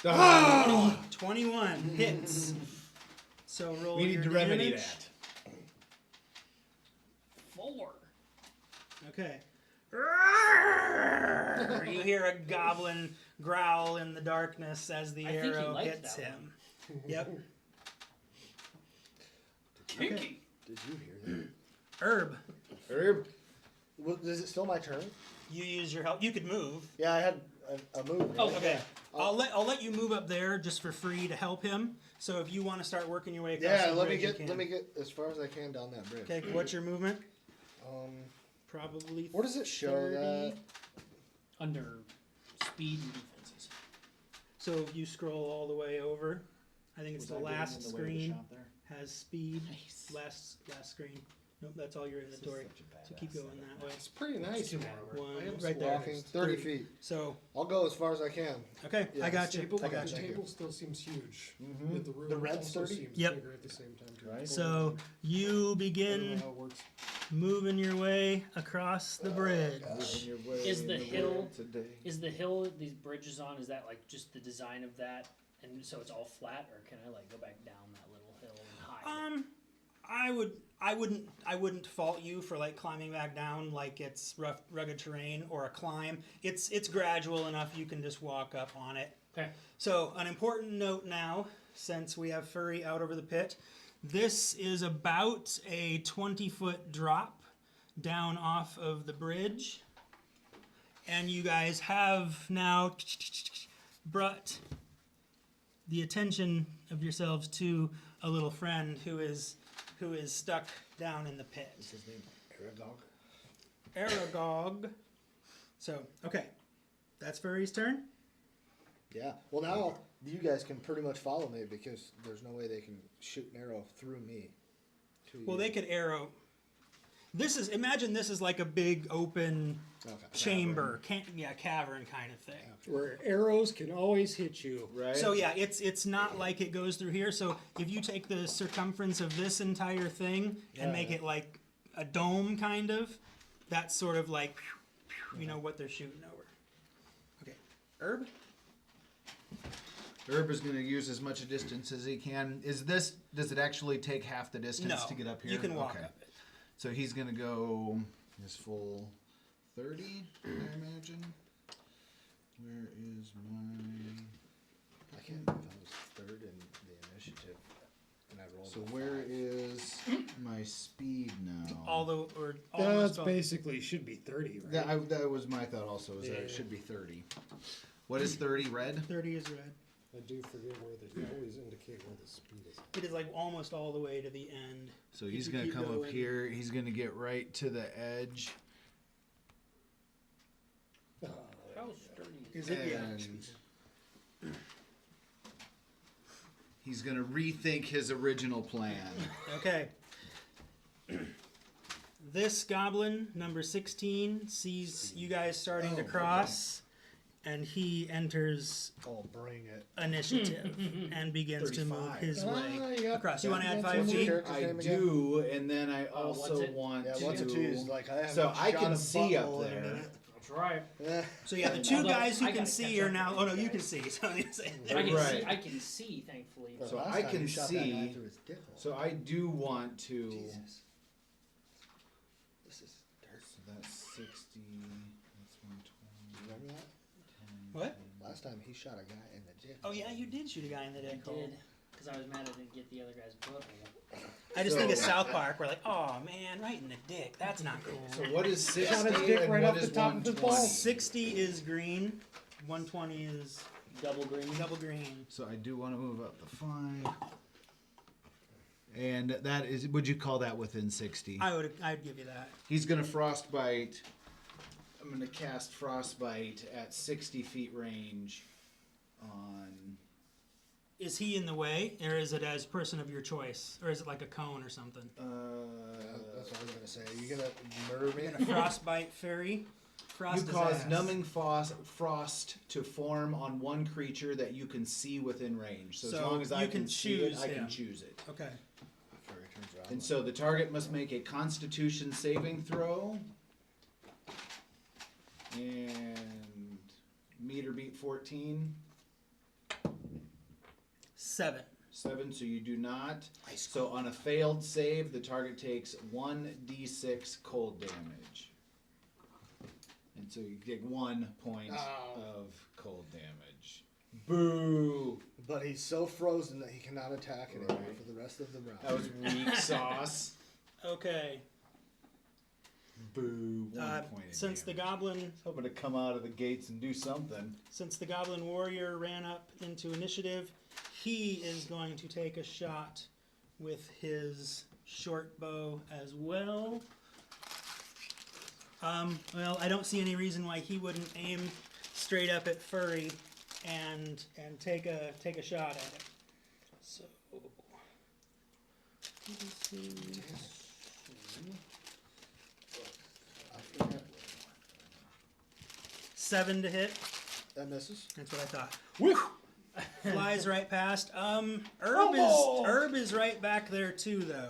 21 hits. So roll We need your to remedy damage. that. 4. Okay. You hear a goblin growl in the darkness as the I think he arrow liked hits that him. Yep. Kinky. Did you hear that? Herb, Herb. Well, is it still my turn? you use your help. You could move. Yeah, I had a move. Right? Oh, Okay. I'll let you move up there just for free to help him. So if you want to start working your way across Yeah, the let me bridge, you get can. let me get as far as I can down that bridge. Okay, what's your movement? Probably. Where does it show 30. that? Under speed and defenses. So if you scroll all the way over, I think it's the last screen has speed. Last screen. Nope, that's all your inventory. So keep going that way. It's pretty nice. Too armor. One, I am right there. Walking 30 feet. So, I'll go as far as I can. okay, Yeah, I got you. Table, I got the you. table still seems huge. Mhm. Yet the room The red's also 30? seems Yep. bigger at the same time. Too. Right. So you I don't know begin how it works. moving your way across the bridge. Is the hill- today. Is the hill these bridges on? Is that like just the design of that, and so it's all flat, or can I like go back down that little hill and hide? I wouldn't fault you for like climbing back down like it's rough, rugged terrain or a climb. It's gradual enough you can just walk up on it. Okay. So an important note now, since we have Furey out over the pit, this is about a 20-foot drop down off of the bridge, and you guys have now brought the attention of yourselves to a little friend who is stuck down in the pit. What's his name? Aragog? Aragog. So, okay. That's Furry's turn. Yeah. Well, now you guys can pretty much follow me because there's no way they can shoot an arrow through me. To Well, you. they could arrow. Imagine this is like a big open Okay. chamber, cavern kind of thing. Where arrows can always hit you. Right. So yeah, it's not like it goes through here. So if you take the circumference of this entire thing and make it like a dome kind of, that's sort of like, you know, what they're shooting over. Okay, Herb? Herb is going to use as much distance as he can. Does it actually take half the distance No, to get up here? you can walk Okay. up it. So he's going to go his full 30, I imagine. Where is my... I can't remember if I was third in the initiative. And I rolled So a where 5. is my speed now? Almost That's all- basically should be 30, right? That was my thought also, is that it Yeah. should be 30. What is 30, red? 30 is red. I do forget where they always indicate where the speed is. It is like almost all the way to the end. So If he's you going to keep come up going. here. He's going to get right to the edge. How sturdy Is it? Yeah. And he's going to rethink his original plan. Okay. This goblin, number 16, sees you guys starting to cross, and he enters Oh, bring it. initiative and begins to move 35. his way yeah. across. You want to add That's 5 what feet? Character's I name again? do, and then I what's also it? want Yeah, to... Whatsittooya is like I haven't So I shot can a see up butthole in a there. minute. That's right. Eh, So yeah, the two Although, guys who I can gotta see catch are up now. with Oh no, you you can guys. see. So they say- Right. I can see, thankfully. but So last I time can he shot that guy see- through his dick hole. So I do want to... Jesus. This is So that's 60, that's 120. Remember that? What? Last time he shot a guy in the dick. Oh yeah, you did shoot a guy in the I dick hole. did, because I was mad I didn't get the other guy's butthole. I just think of So- South Park. We're like, oh man, right in the dick. That's not cool. So what is 60 Shot his dick and right what off is the top of his 120? balls. 60 is green. 120 is Double green. double green. So I do want to move up the 5. And that is, would you call that within 60? I'd give you that. He's going to frostbite. I'm going to cast frostbite at 60 feet range on... Is he in the way, or is it as person of your choice, or is it like a cone or something? That's what I was gonna say. Are you gonna murder me? You're gonna frostbite fairy. Frost You his cause ass. numbing frost to form on one creature that you can see within range. So, as So long as I you can can see it, choose I him. can choose it. Okay. Furry turns around. And so the target must make a Constitution saving throw. And meet or beat 14. 7. 7, so you do not. So on a failed save, the target takes 1d6 cold damage. And so you get 1 point of cold damage. Boo! But he's so frozen that he cannot attack anymore for the rest of the round. That was weak sauce. Okay. Boo! 1 point of Since the damage. goblin, Hoping to come out of the gates and do something. since the goblin warrior ran up into initiative, he is going to take a shot with his short bow as well. Well, I don't see any reason why he wouldn't aim straight up at Furry and take a shot at it. So, I forget. 7 to hit. That misses. That's what I thought. Woo! Flies right past. Almost. Herb is right back there too, though.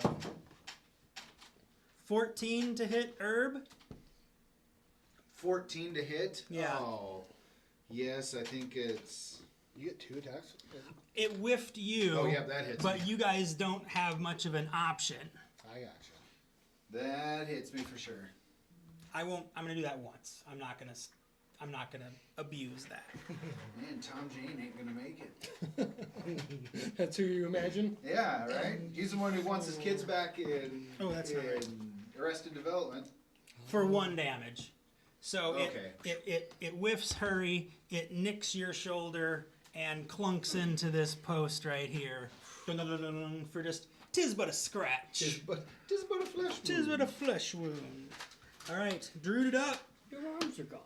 14 to hit Herb. 14 to hit. Yeah. Oh, yes. I think it's. You get 2 attacks. It whiffed you. Oh, yeah, that hits But me. you guys don't have much of an option. I gotcha. That hits me for sure. I won't. I'm gonna do that once. I'm not gonna abuse that. Man, Tom Jane ain't gonna make it. That's who you imagine? Yeah, right. He's the one who wants his kids back in. Oh, that's not right. Arrested Development. For 1 damage. So Okay. it whiffs Hurry. It nicks your shoulder and clunks into this post right here. Dun, dun, dun, dun, dun, for just 'tis but a scratch. Tis but a flesh. Tis but a flesh wound. All right, Druid it up. Your arms are gone.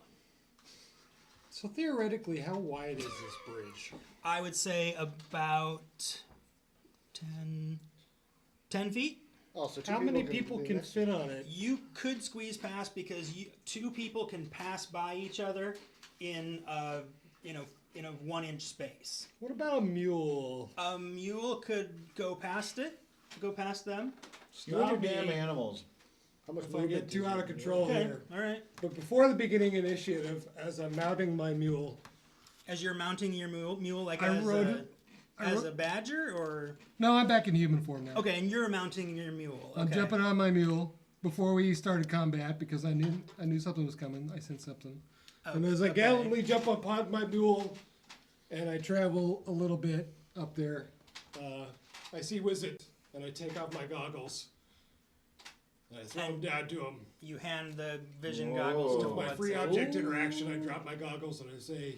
So theoretically, how wide is this bridge? I would say about 10 feet. Oh, so 2 How many be people can next- fit on it? You could squeeze past because 2 people can pass by each other in a 1-inch space. What about a mule? A mule could go past them. Stop Would it damn be- animals. How much If I movement get too does out it of have? control Okay, here. all right. But before the beginning initiative, as I'm mounting my mule, As you're mounting your mule like I as rode- a badger, or no, I'm back in human form now. okay, and you're mounting your mule. I'm Okay. jumping on my mule before we started combat because I knew something was coming. I sensed something. Oh, And as I okay. gallantly jump upon my mule and I travel a little bit up there, I see Wizard and I take off my goggles. And I throw them down to him. You hand the vision Whoa. goggles to With my free Whatsittooya. object interaction, I drop my goggles and I say,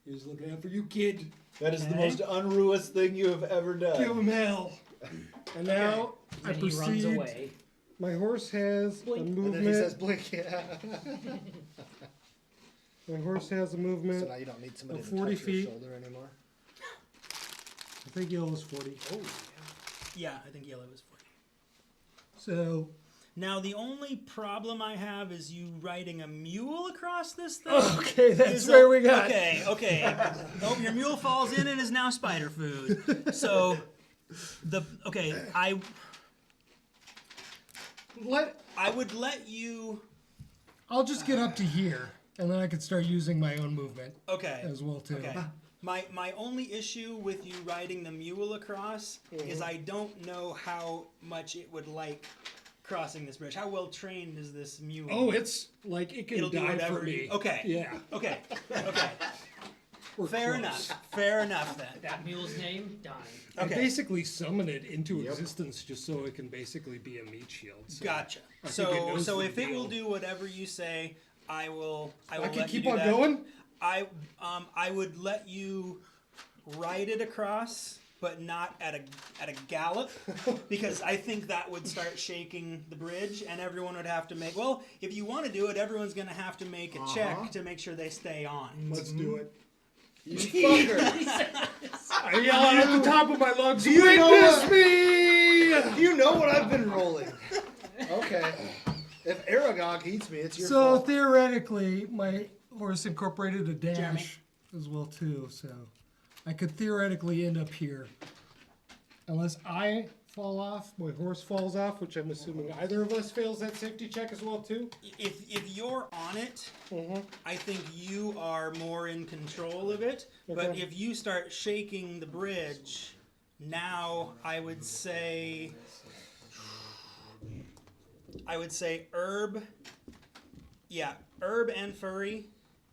"He's looking out for you, kid. That is the Okay. most unruous thing you have ever done. Give him hell." And now I And he runs proceed. away. My horse has Blink. a And movement. And then he says blink, yeah. My horse has a So movement. now you don't need somebody Of to 40 touch feet. your shoulder anymore. I think yellow is 40. Yeah, I think yellow is 40. So Now the only problem I have is you riding a mule across this thing. okay, that's Is where a- we got. Okay. Oh, your mule falls in and is now spider food. So I would let you. I'll just get up to here, and then I can start using my own movement Okay. as well too. Okay. My only issue with you riding the mule across is I don't know how much it would like crossing this bridge. How well trained is this mule? Oh, it's like it can It'll do die whatever for me. you- okay. Yeah. Okay. We're Fair close. enough. Fair enough then. That mule's name, Dime. I Okay. basically summon it into Yep. existence just so it can basically be a meat shield. So Gotcha. I think it knows So the if it will deal. do whatever you say, I will. I I can let you keep do on that. going. I would let you ride it across, but not at a gallop, because I think that would start shaking the bridge, and everyone would have to make. Well, if you want to do it, everyone's going to have to make a check to make sure they stay on. Let's do it. You fucker! I yell out at the top of my lungs. Do you know Witness what- me! You know what I've been rolling. Okay. If Aragog eats me, it's your So fault. theoretically, my horse incorporated a dash Jeremy? as well too. So I could theoretically end up here, unless I fall off, my horse falls off, which I'm assuming either of us fails that safety check as well too. If you're on it, Mm-hmm. I think you are more in control of it. But Okay. if you start shaking the bridge, now I would say Herb. Yeah, Herb and Furey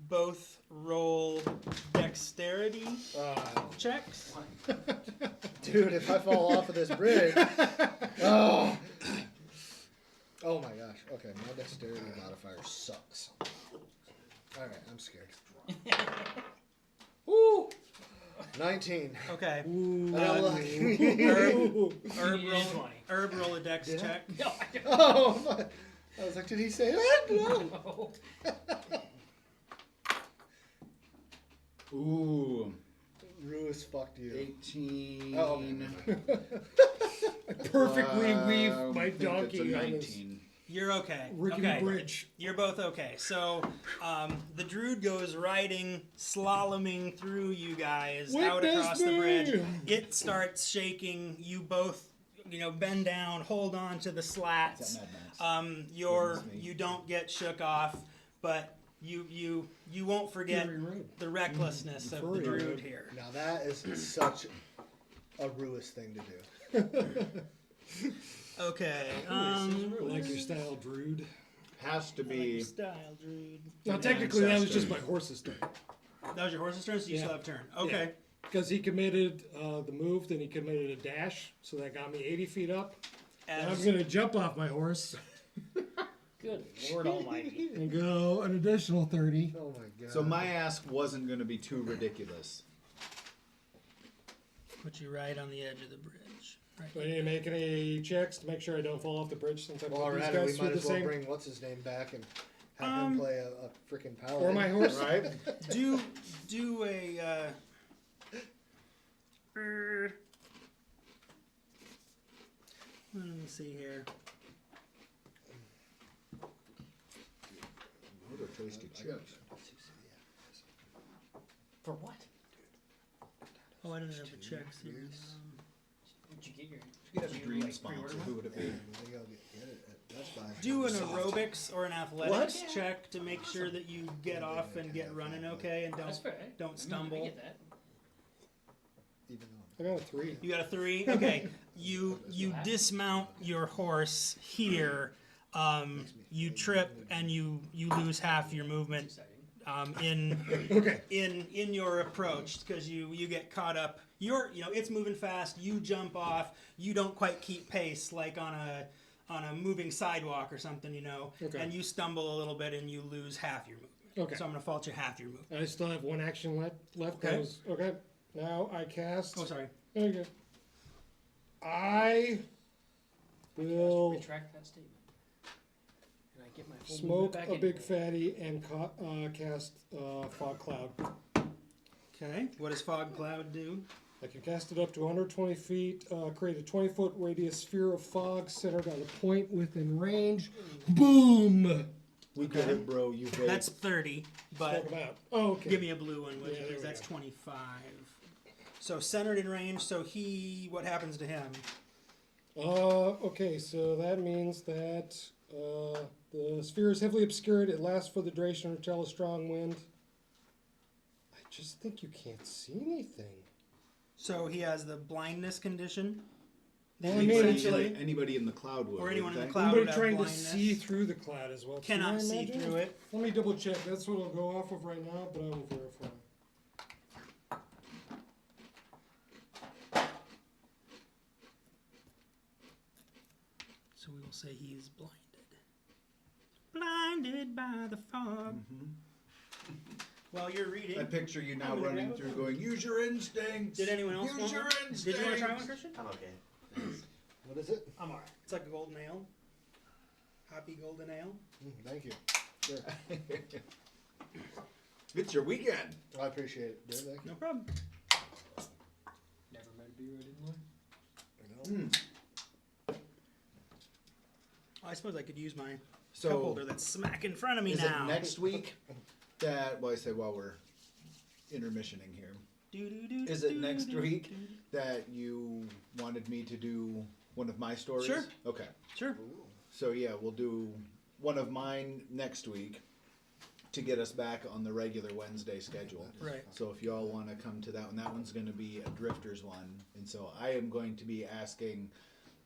both roll dexterity checks. Dude, if I fall off of this bridge. Oh. Oh my gosh. Okay, my dexterity modifier sucks. Alright, I'm scared. Woo! 19. Okay. Ooh. I don't like- Herb You need a roll. 20. Herb roll a dex check. No, I don't Oh, fuck. I was like, did he say that? No. know. Ooh, Ruiz fucked you. 18. Oh, Perfectly weave I my think that's a donkey on his 19. You're okay. rickety Okay. bridge. You're both okay. So, the Druid goes riding, slaloming through you guys out Witness across the me! bridge. It starts shaking. You both, bend down, hold on to the Is slats. that Mad Max? Witness me. You don't get shook off, but you won't forget Furey Road. the recklessness of the Furey Druid Road. here. Now that is such a Ruus thing to do. Okay. I like your style, Druid. Has to I like your be. style, Druid. Now, technically, that was just my horse's turn. That was your horse's turn, so you Yeah. still have turn. Okay. Because he committed the move, then he committed a dash, so that got me 80 feet up. And I'm As, going to jump off my horse Good Lord Almighty. and go an additional 30. Oh my god. So my ask wasn't going to be too ridiculous. put you right on the edge of the bridge. Right. Do I need to make any checks to make sure I don't fall off the bridge since I While put we're these at it, we guys through might the as well same... bring what's his name back and have him play a freaking power. Or my horse. Right? Do a let me see here. What a tasty chips. For what? Oh, I don't have the checks here. Did you get your? You have a did you, dream like, sponsor. pre-order Who one? would it be? Maybe I'll get it. That's fine. Do an aerobics or an athletics What? check to make sure that you get off and get running okay and That's fair. don't I stumble. get that. Even though I got a 3. You got a 3? Okay. You dismount your horse here. You trip and you lose half your movement Exciting. Okay. in your approach because you get caught up. It's moving fast. You jump off. You don't quite keep pace like on a moving sidewalk or something, Okay. and you stumble a little bit and you lose half your movement. Okay. So I'm gonna fault you half your movement. I still have one action left. Okay. Okay. Now I cast... Oh, sorry. Okay. I will Retract that statement. And I get my full smoke movement back a in. big fatty and cast Fog Cloud. Okay. What does Fog Cloud do? I can cast it up to 120 feet, create a 20-foot radius sphere of fog centered on a point within range. Boom! We get it, bro. You vape. That's 30, but Smoke 'em out. Oh, okay. give me a blue one, Yeah, there because we that's go. 25. So centered in range. So what happens to him? Okay, so that means that the sphere is heavily obscured. It lasts for the duration until a strong wind. I just think you can't see anything. So he has the blindness condition. Well, I mean, Anybody in the cloud would. Or anyone in the wouldn't cloud. Anybody would have trying to blindness. see through the cloud as well. Cannot Can I see imagine? through it. Let me double check. That's what I'll go off of right now, but I will verify. So we will say he is blinded. Blinded by the fog. While you're reading, I picture you now I'm gonna running grab through it. going, use your instincts. did anyone else Use want your one? instincts. Did you want to try one, Christian? I'm okay. Thanks. what is it? I'm alright. It's like a golden ale. Happy golden ale. Thank you. Sure. It's your weekend. I appreciate it. Yeah, thank you. No problem. Never met a beer I didn't like. You know? I suppose I could use my cup So, holder that's smack in front of me is now. it next week that, well, I say while we're intermissioning here, is it next week that you wanted me to do one of my stories? Sure. Okay. Sure. So yeah, we'll do one of mine next week to get us back on the regular Wednesday schedule. Right. So if y'all want to come to that one, that one's going to be a Drifters one. And so I am going to be asking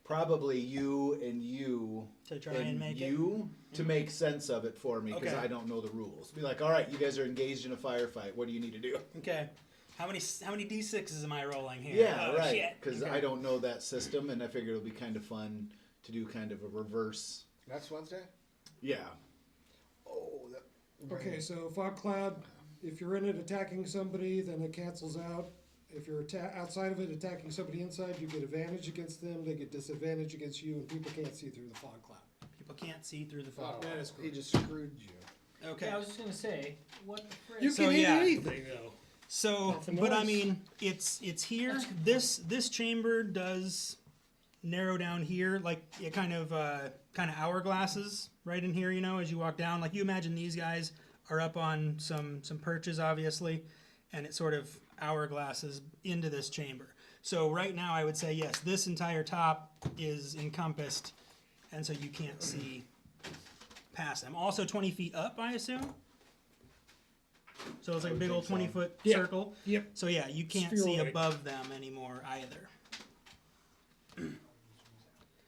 probably you To try and make it. you to make sense of it for me because Okay. I don't know the rules. Be like, all right, you guys are engaged in a firefight. What do you need to do? Okay. How many D6s am I rolling here? Yeah, Oh, right. shit. Because Okay. I don't know that system, and I figured it'll be kind of fun to do kind of a reverse. Next Wednesday? Yeah. Oh, that. Okay, so Fog Cloud, if you're in it attacking somebody, then it cancels out. If you're outside of it attacking somebody inside, you get advantage against them, they get disadvantage against you, and people can't see through the fog cloud. People can't see through the fog. That is He correct. just screwed you. Okay. Yeah, I was just gonna say, what the frick? You So, can hit yeah. anything, though. So, Nothing but I else. mean, it's here. This chamber does narrow down here, like it kind of hourglasses right in here. You know, as you walk down, like you imagine these guys are up on some perches, obviously, and it sort of hourglasses into this chamber. So right now, I would say yes, this entire top is encompassed, and so you can't see past them. Also 20 feet up, I assume. So it's like a big old 20-foot Yeah. circle. Yep. So yeah, you can't see Spheroid. above them anymore either.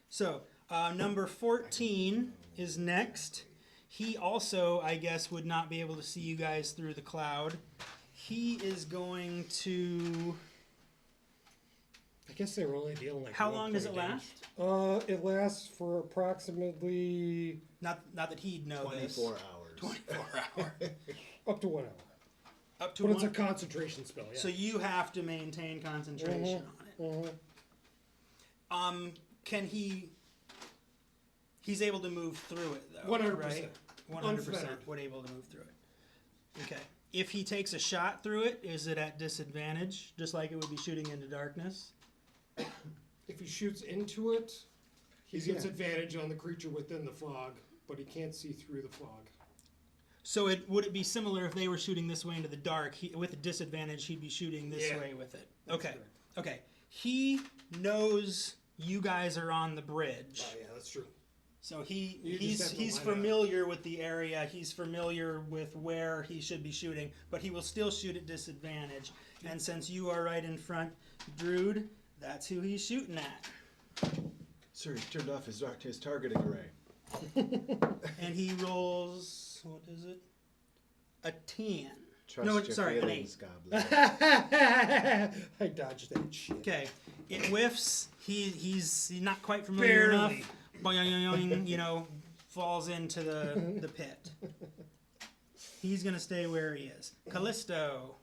So number 14 is next. He also, I guess, would not be able to see you guys through the cloud. He is going to... I guess they were only dealing like. How one long does point it damage. last? It lasts for approximately Not that he'd know 24 this. hours. 24 hours. up to 1 hour. Up to But one. it's a concentration spell. Yeah. So you have to maintain concentration on it. Can he? He's able to move through it though. 100%. Right? 100% Unfettered. would able to move through it. Okay. If he takes a shot through it, is it at disadvantage, just like it would be shooting into darkness? If he shoots into it, he He's gets gonna- advantage on the creature within the fog, but he can't see through the fog. So would it be similar if they were shooting this way into the dark? With a disadvantage, he'd be shooting this Yeah. way with it. That's Okay. correct. Okay. He knows you guys are on the bridge. Oh yeah, that's true. So You just he's have to he's line up. familiar with the area. He's familiar with where he should be shooting, but he will still shoot at disadvantage. And since you are right in front, Druid, that's who he's shooting at. Sir, he turned off his targeting array. And he rolls, what is it? A 10. Trust No, your sorry, an feelings, goblin. I dodged that shit. Okay, it whiffs. He's not quite familiar Barely. enough. Boing, you know, falls into the pit. He's gonna stay where he is. Kallisto.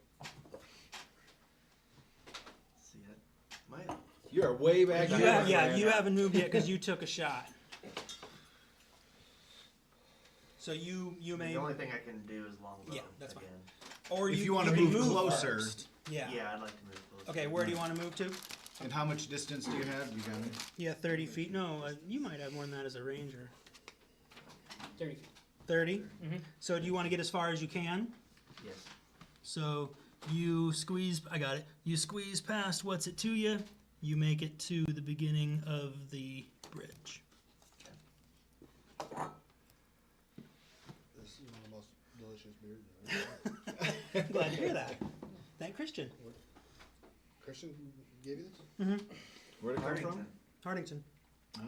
See it? My You're way back You here. have, yeah, man. you haven't moved yet because you took a shot. So you may, the only thing I can do is longbow. Yeah, that's fine. again. or If you you wanna can move closer. first. Yeah. Yeah, I'd like to move closer. Okay, where do you want to move to? And how much distance do you have? You got it? Yeah, 30 feet. No, you might have more than that as a ranger. 30 feet. 30? Mhm. So do you want to get as far as you can? Yes. So you squeeze, I got it. You squeeze past Whatsittooya, you make it to the beginning of the bridge. This is one of the most delicious beers. I'm glad to hear that. Thank Christian. Christian gave you this? Where'd it come from? Hardington. Hardington.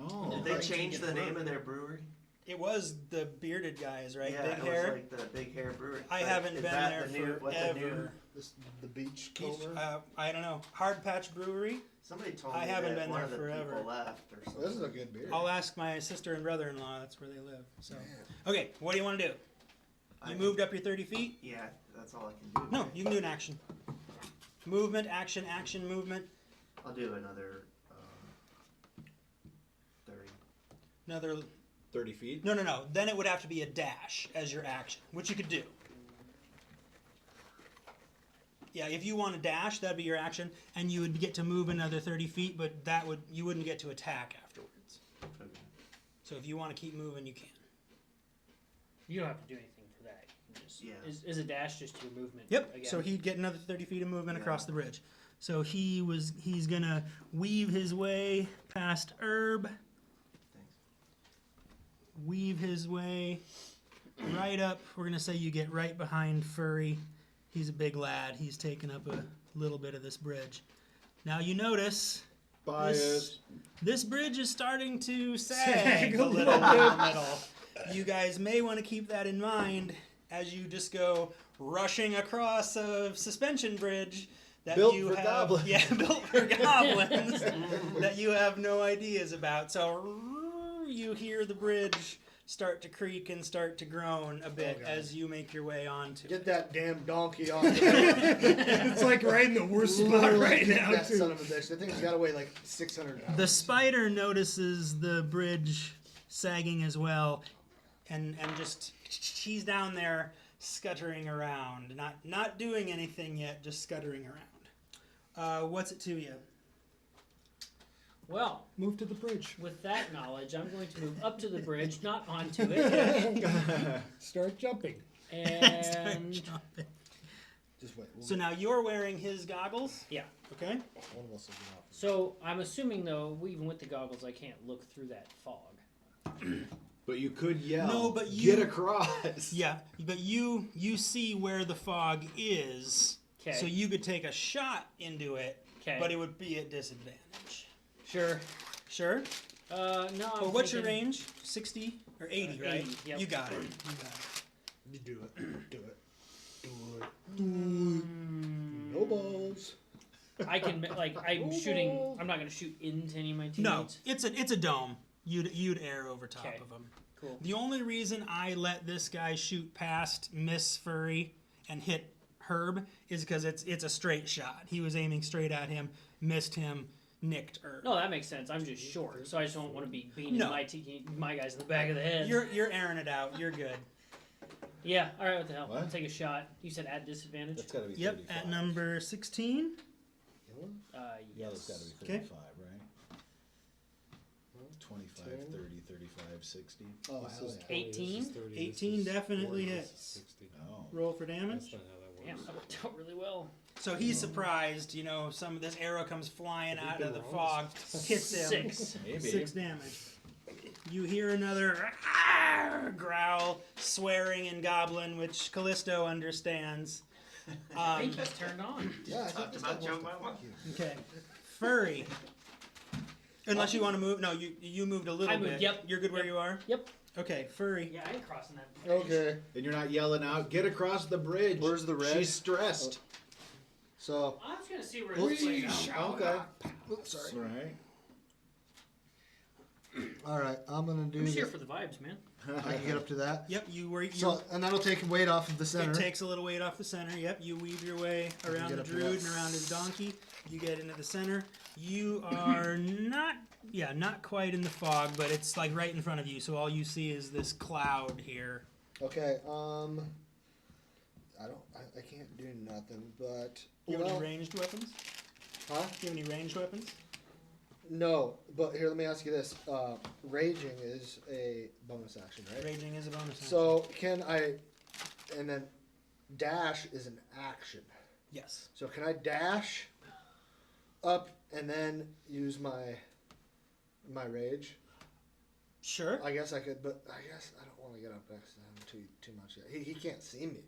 Oh. Did they change the name of their brewery? It was the bearded guys, right? Yeah, Big it hair. was like the Big Hair Brewery. I But haven't is been that there the new, what the new? forever. This the beach He's, comber. I don't know. Hard Patch Brewery. Somebody told I me haven't that been one there of the forever. people left or something. This is a good beer. I'll ask my sister and brother-in-law. That's where they live. So, okay, what do you want to do? You I- moved up your 30 feet? Yeah, that's all I can do. No, you can do an action. Movement, action, action, movement. I'll do another 30. Another. 30 feet? No. Then it would have to be a dash as your action, which you could do. Yeah, if you want to dash, that'd be your action, and you would get to move another 30 feet, but you wouldn't get to attack afterwards. Okay. So if you want to keep moving, you can. You don't have to do anything for that. You can just, Yeah. Is a dash just your movement? Yep. Again? So he'd get another 30 feet of movement Yeah. across the bridge. So he's gonna weave his way past Herb, Thanks. weave his way right up. We're gonna say you get right behind Furey. He's a big lad. He's taken up a little bit of this bridge. Now you notice Bias. this bridge is starting to sag Sag a a little in the middle. You guys may want to keep that in mind as you just go rushing across a suspension bridge that Built you for have, goblins. yeah, built for goblins that you have no ideas about. So you hear the bridge start to creak and start to groan a bit God. as you make your way onto it. Get that damn donkey off the road. It's like right in the worst spot right now, That too. son of a bitch. That thing's got to weigh like 600 pounds. The spider notices the bridge sagging as well, and just he's down there scuttering around, not doing anything yet, just scuttering around. What's it to you? Well, Move to the bridge. with that knowledge, I'm going to move up to the bridge, not onto it. Start jumping. And Just wait. So now you're wearing his goggles. yeah. Okay. One of us will get off. So I'm assuming though, even with the goggles, I can't look through that fog. But you could yell. No, but you- get across. Yeah, but you see where the fog is, Okay. so you could take a shot into it, Okay. but it would be at disadvantage. Sure. Sure. No. I'm Or what's your thinking- range? 60 or 80, right? 80, yep. You got it. You got it. You do it. Do it. Do it. No balls. I can like I'm shooting. I'm not gonna shoot into any of my No, teammates. it's a dome. You'd air over top Okay. of them. Cool. The only reason I let this guy shoot past Miss Furry and hit Herb is because it's a straight shot. He was aiming straight at him, missed him, nicked Herb. No, that makes sense. I'm just short, so I just don't want to be beating No. my guys in the back of the head. You're airing it out. You're good. Yeah. All right. What the hell? What? I'll take a shot. You said at disadvantage. That's gotta be Yep, 35. at number 16. Yeah, that's gotta Yes. be Okay. 35, right? 25, 30, 35, 60. Oh, This hell is yeah. 20, this is 18? 30, this 18 is definitely 40, this hits. is 60. Oh. Roll for That's damage. not how that Damn, works. that worked out really well. So he's surprised, some of this arrow comes flying Have you out been of the wrong? fog, hits him. 6. Maybe. 6 damage. You hear another growl, swearing in Goblin, which Kallisto understands. I think he's turned on. Yeah, I think this guy wants to fuck you. Okay, Furry. Unless you want to move. No, you moved a little I moved, bit. yep. You're good where you are? Yep. Okay, Furry. Yeah, I ain't crossing that bridge. Okay. And you're not yelling out, get across the bridge. Where's the red? She's stressed. So, I was gonna see where it's playing out. okay. Oops, sorry. Right. All right, I'm gonna do. I'm just here the- for the vibes, man. I can get up to that. Yep, you So, and that'll take weight off of the center. It takes a little weight off the center. Yep, you weave your way around get the up to druid that. and around his donkey. You get into the center. You are not quite in the fog, but it's like right in front of you. So all you see is this cloud here. Okay. I can't do nothing, but You have well, any ranged weapons? huh? Do you have any ranged weapons? No, but here, let me ask you this: raging is a bonus action, right? Raging is a bonus action. So can I? And then dash is an action. Yes. So can I dash up and then use my rage? Sure. I guess I could, but I guess I don't want to get up next to him too much yet. He can't see me.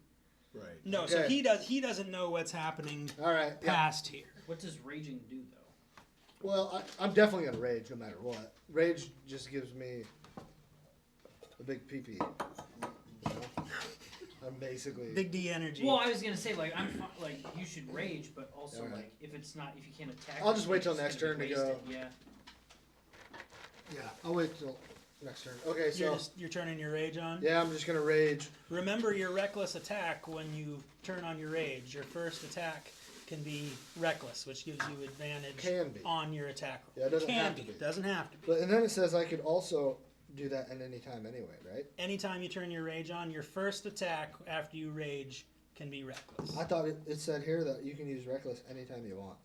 Right. No, so Okay. he doesn't know what's happening All right. Yeah. past here. What does raging do though? Well, I'm definitely gonna rage no matter what. Rage just gives me a big pee-pee. You know? I'm basically. Big D energy. Well, I was gonna say like like you should rage, but also Alright. like if you can't attack. I'll just you're wait till just next gonna turn to be go. wasted. Yeah. Yeah. I'll wait till next turn. Okay, so you're turning your rage on. yeah, I'm just gonna rage. Remember your reckless attack when you turn on your rage. Your first attack can be reckless, which gives you advantage Can be. on your attack roll. Yeah, it doesn't can have to be. Doesn't have to be. But and then it says I could also do that at any time anyway, right? Anytime you turn your rage on, your first attack after you rage can be reckless. I thought it said here that you can use reckless anytime you want.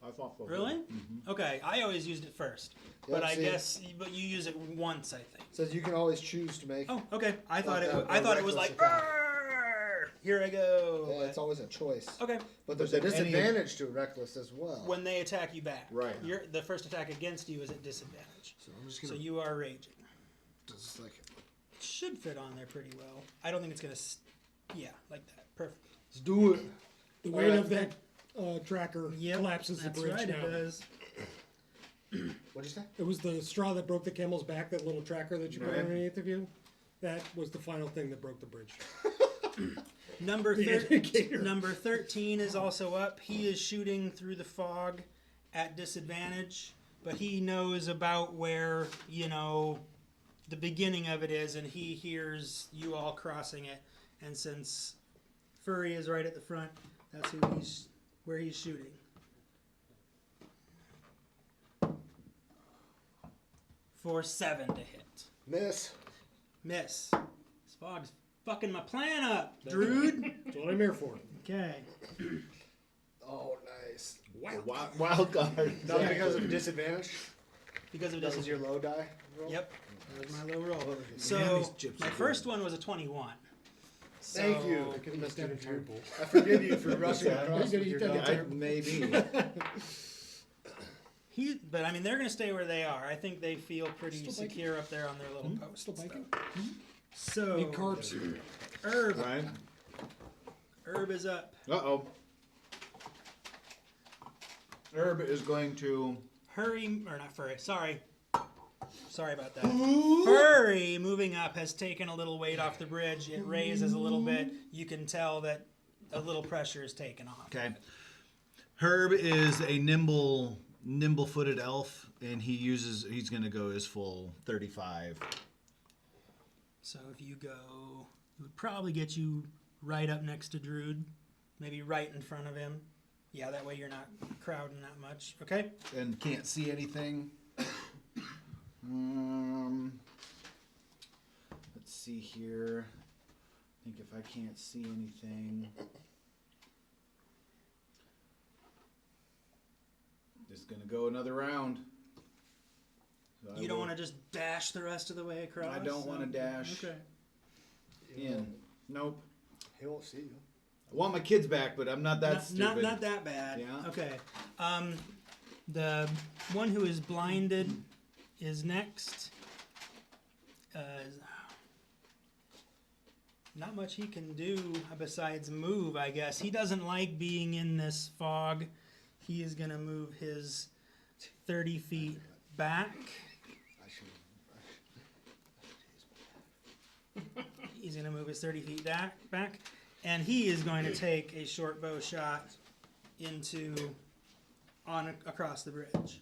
I thought so. Really? Mm-hmm. Okay, I always used it first, Yeah, but I see, guess you use it once, I think. it says you can always choose to make. Oh, okay. I thought it. a I thought it was reckless like, attack. "Arr! Here I go. Yeah, it's always a choice. Okay. But there's But a then any- disadvantage to reckless as well. When they attack you back, Right. the first attack against you is at disadvantage. So I'm just So gonna you are raging. just like It should fit on there pretty well. I don't think it's gonna. Yeah, like that. Perfect. let's do it. The weight of that tracker Yep, collapses the that's bridge right. now. It does. What'd you say? It was the straw that broke the camel's back, that little tracker that you put Right. underneath of you. That was the final thing that broke the bridge. Number The thir- indicator. Number 13 is also up. He is shooting through the fog at disadvantage, but he knows about where the beginning of it is, and he hears you all crossing it. And since Furry is right at the front, that's where he's shooting. For 7 to hit. Miss. Miss. This fog's fucking my plan up, Druid. That's what I'm here for. Okay. Oh, nice. Wild card. Not because of disadvantage. Because of That was your low die roll? Yep, that was my low roll. Man, So these chips my are first good. one was a 21. Thank So- you, I could have Mr. done a Drew. table. I forgive you for rushing that? across You with your did dog. that. Maybe. But I mean, they're going to stay where they are. I think they feel pretty Still biking? secure up there on their little post. Still biking? So Need carbs. Herb, Ryan? Herb is up. Uh-oh. Herb is going to... Hurry, or not Furry. Sorry about that. Furry moving up has taken a little weight off the bridge. It raises a little bit. You can tell that a little pressure is taken off. Okay. Herb is a nimble-footed elf, and he's going to go his full 35. So if you go, it would probably get you right up next to Druid, maybe right in front of him. Yeah, that way you're not crowding that much. Okay. And can't see anything. Let's see here. I think if I can't see anything, just gonna go another round. So I You don't will- want to just dash the rest of the way across? I don't want to dash Okay. in. Nope. He won't see you. I want my kids back, but I'm not that Not stupid. not that bad. Yeah. Okay. The one who is blinded is next. Not much he can do besides move, I guess. He doesn't like being in this fog. He is going to move his 30 feet back. I should. He's going to move his 30 feet back. And he is going to take a short bow shot across the bridge.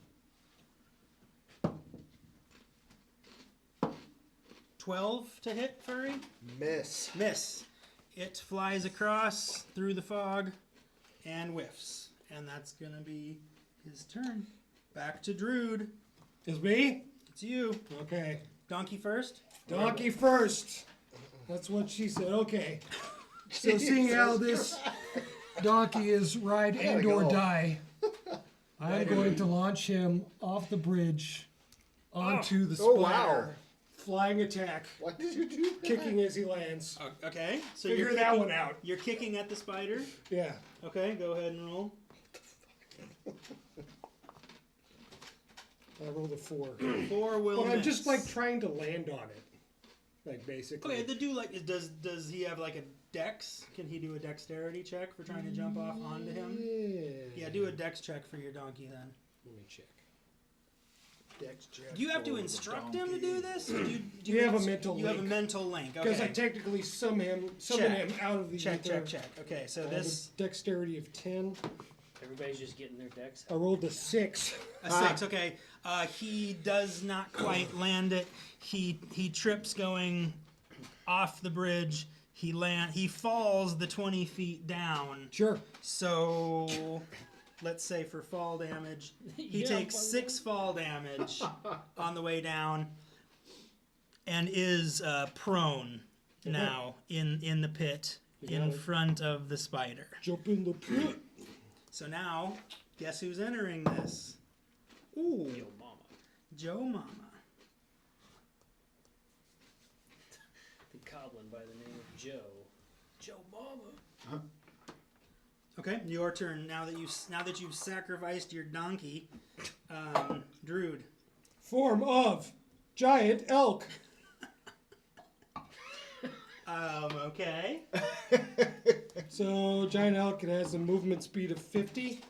12 to hit, Furry? Miss. Miss. It flies across through the fog and whiffs. And that's going to be his turn. Back to Druid. Is me? It's you. Okay. Donkey first. Donkey first. That's what she said. Okay. So seeing how this donkey is ride gotta and or go. die, I'm going to launch him off the bridge onto the spire. Oh, wow. Flying attack, Why did you do that? kicking as he lands. Okay. So Figure you're that kicking, one out. You're kicking at the spider. Yeah. Okay, go ahead and roll. I rolled a 4. 4 will But I'm miss. just like trying to land on it. Like basically. Okay, the dude does he have like a dex? Can he do a dexterity check for trying to jump off onto him? Yeah, do a dex check for your donkey then. Let me check. Dex check Do you have to for the instruct him to donkey. do this? Or do You have a mental You have a link. mental link. Because I Okay. technically summon Check. him out of the Check. ether. Okay, so I have this a dexterity of 10. Everybody's just getting their decks. I rolled a 6. a 6. Okay, he does not quite land it. He trips going off the bridge. He falls the 20 feet down. Sure. So let's say for fall damage, he Yeah, takes fall 6 fall damage on the way down, and is prone now in the pit in it. front of the spider. Jump in the pit. So now, guess who's entering this? Ooh, Yo, mama. Joe Mama. The goblin by the name of Joe. Joe Mama. Okay, your turn. Now that you've sacrificed your donkey, Druid. Form of giant elk. Okay. So giant elk, it has a movement speed of 50.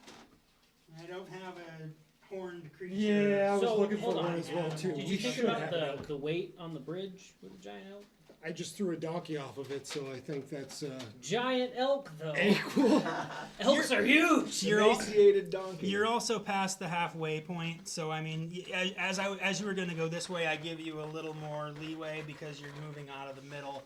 I don't have a horned creature. Yeah, I was So, looking for hold one on. as well too. Did We you think should about have it. the weight on the bridge with the giant elk? I just threw a donkey off of it, so I think that's Giant elk, though. equal. Elks are huge. Emaciated donkey. You're also past the halfway point, so I mean, as you were going to go this way, I give you a little more leeway because you're moving out of the middle.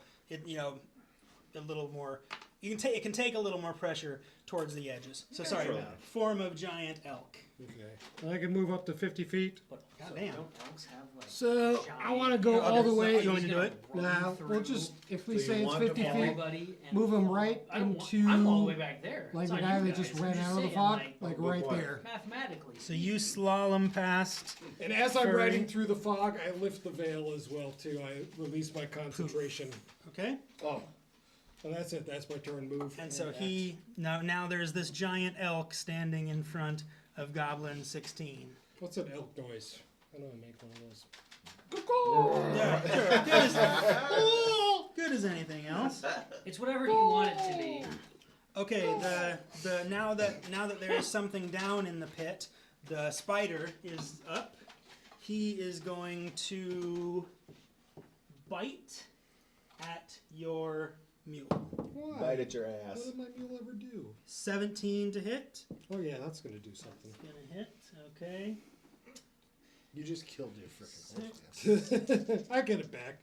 A little more. It can take a little more pressure towards the edges. So sorry. Control. Form of giant elk. Okay. And I can move up to 50 feet. But God so damn. don't elks have like So I want to giant- go all the way. You want me to do it? Now we'll just if we So you say it's want to 50 follow feet, everybody and move 'em follow. right I don't want- into, I'm all the way back there. like It's the on guy you that guys. just I'm ran out of the saying, fog, like, like good right point. there. mathematically. So you slalom past. And as I'm Furry. riding through the fog, I lift the veil as well too. I release my concentration. Okay. Oh, well, that's it. That's my turn. Move. And so he now there's this giant elk standing in front of Goblin 16. What's an elk noise? I know I make one of those. Yeah, sure. Good as anything else. It's whatever you want it to be. Okay, the now that there is something down in the pit, the spider is up. He is going to bite at your mule. Why? Bite at your What ass. did my mule ever do? 17 to hit. Oh yeah, that's gonna do something. Gonna hit. Okay. You just killed your freaking horse. I get it back.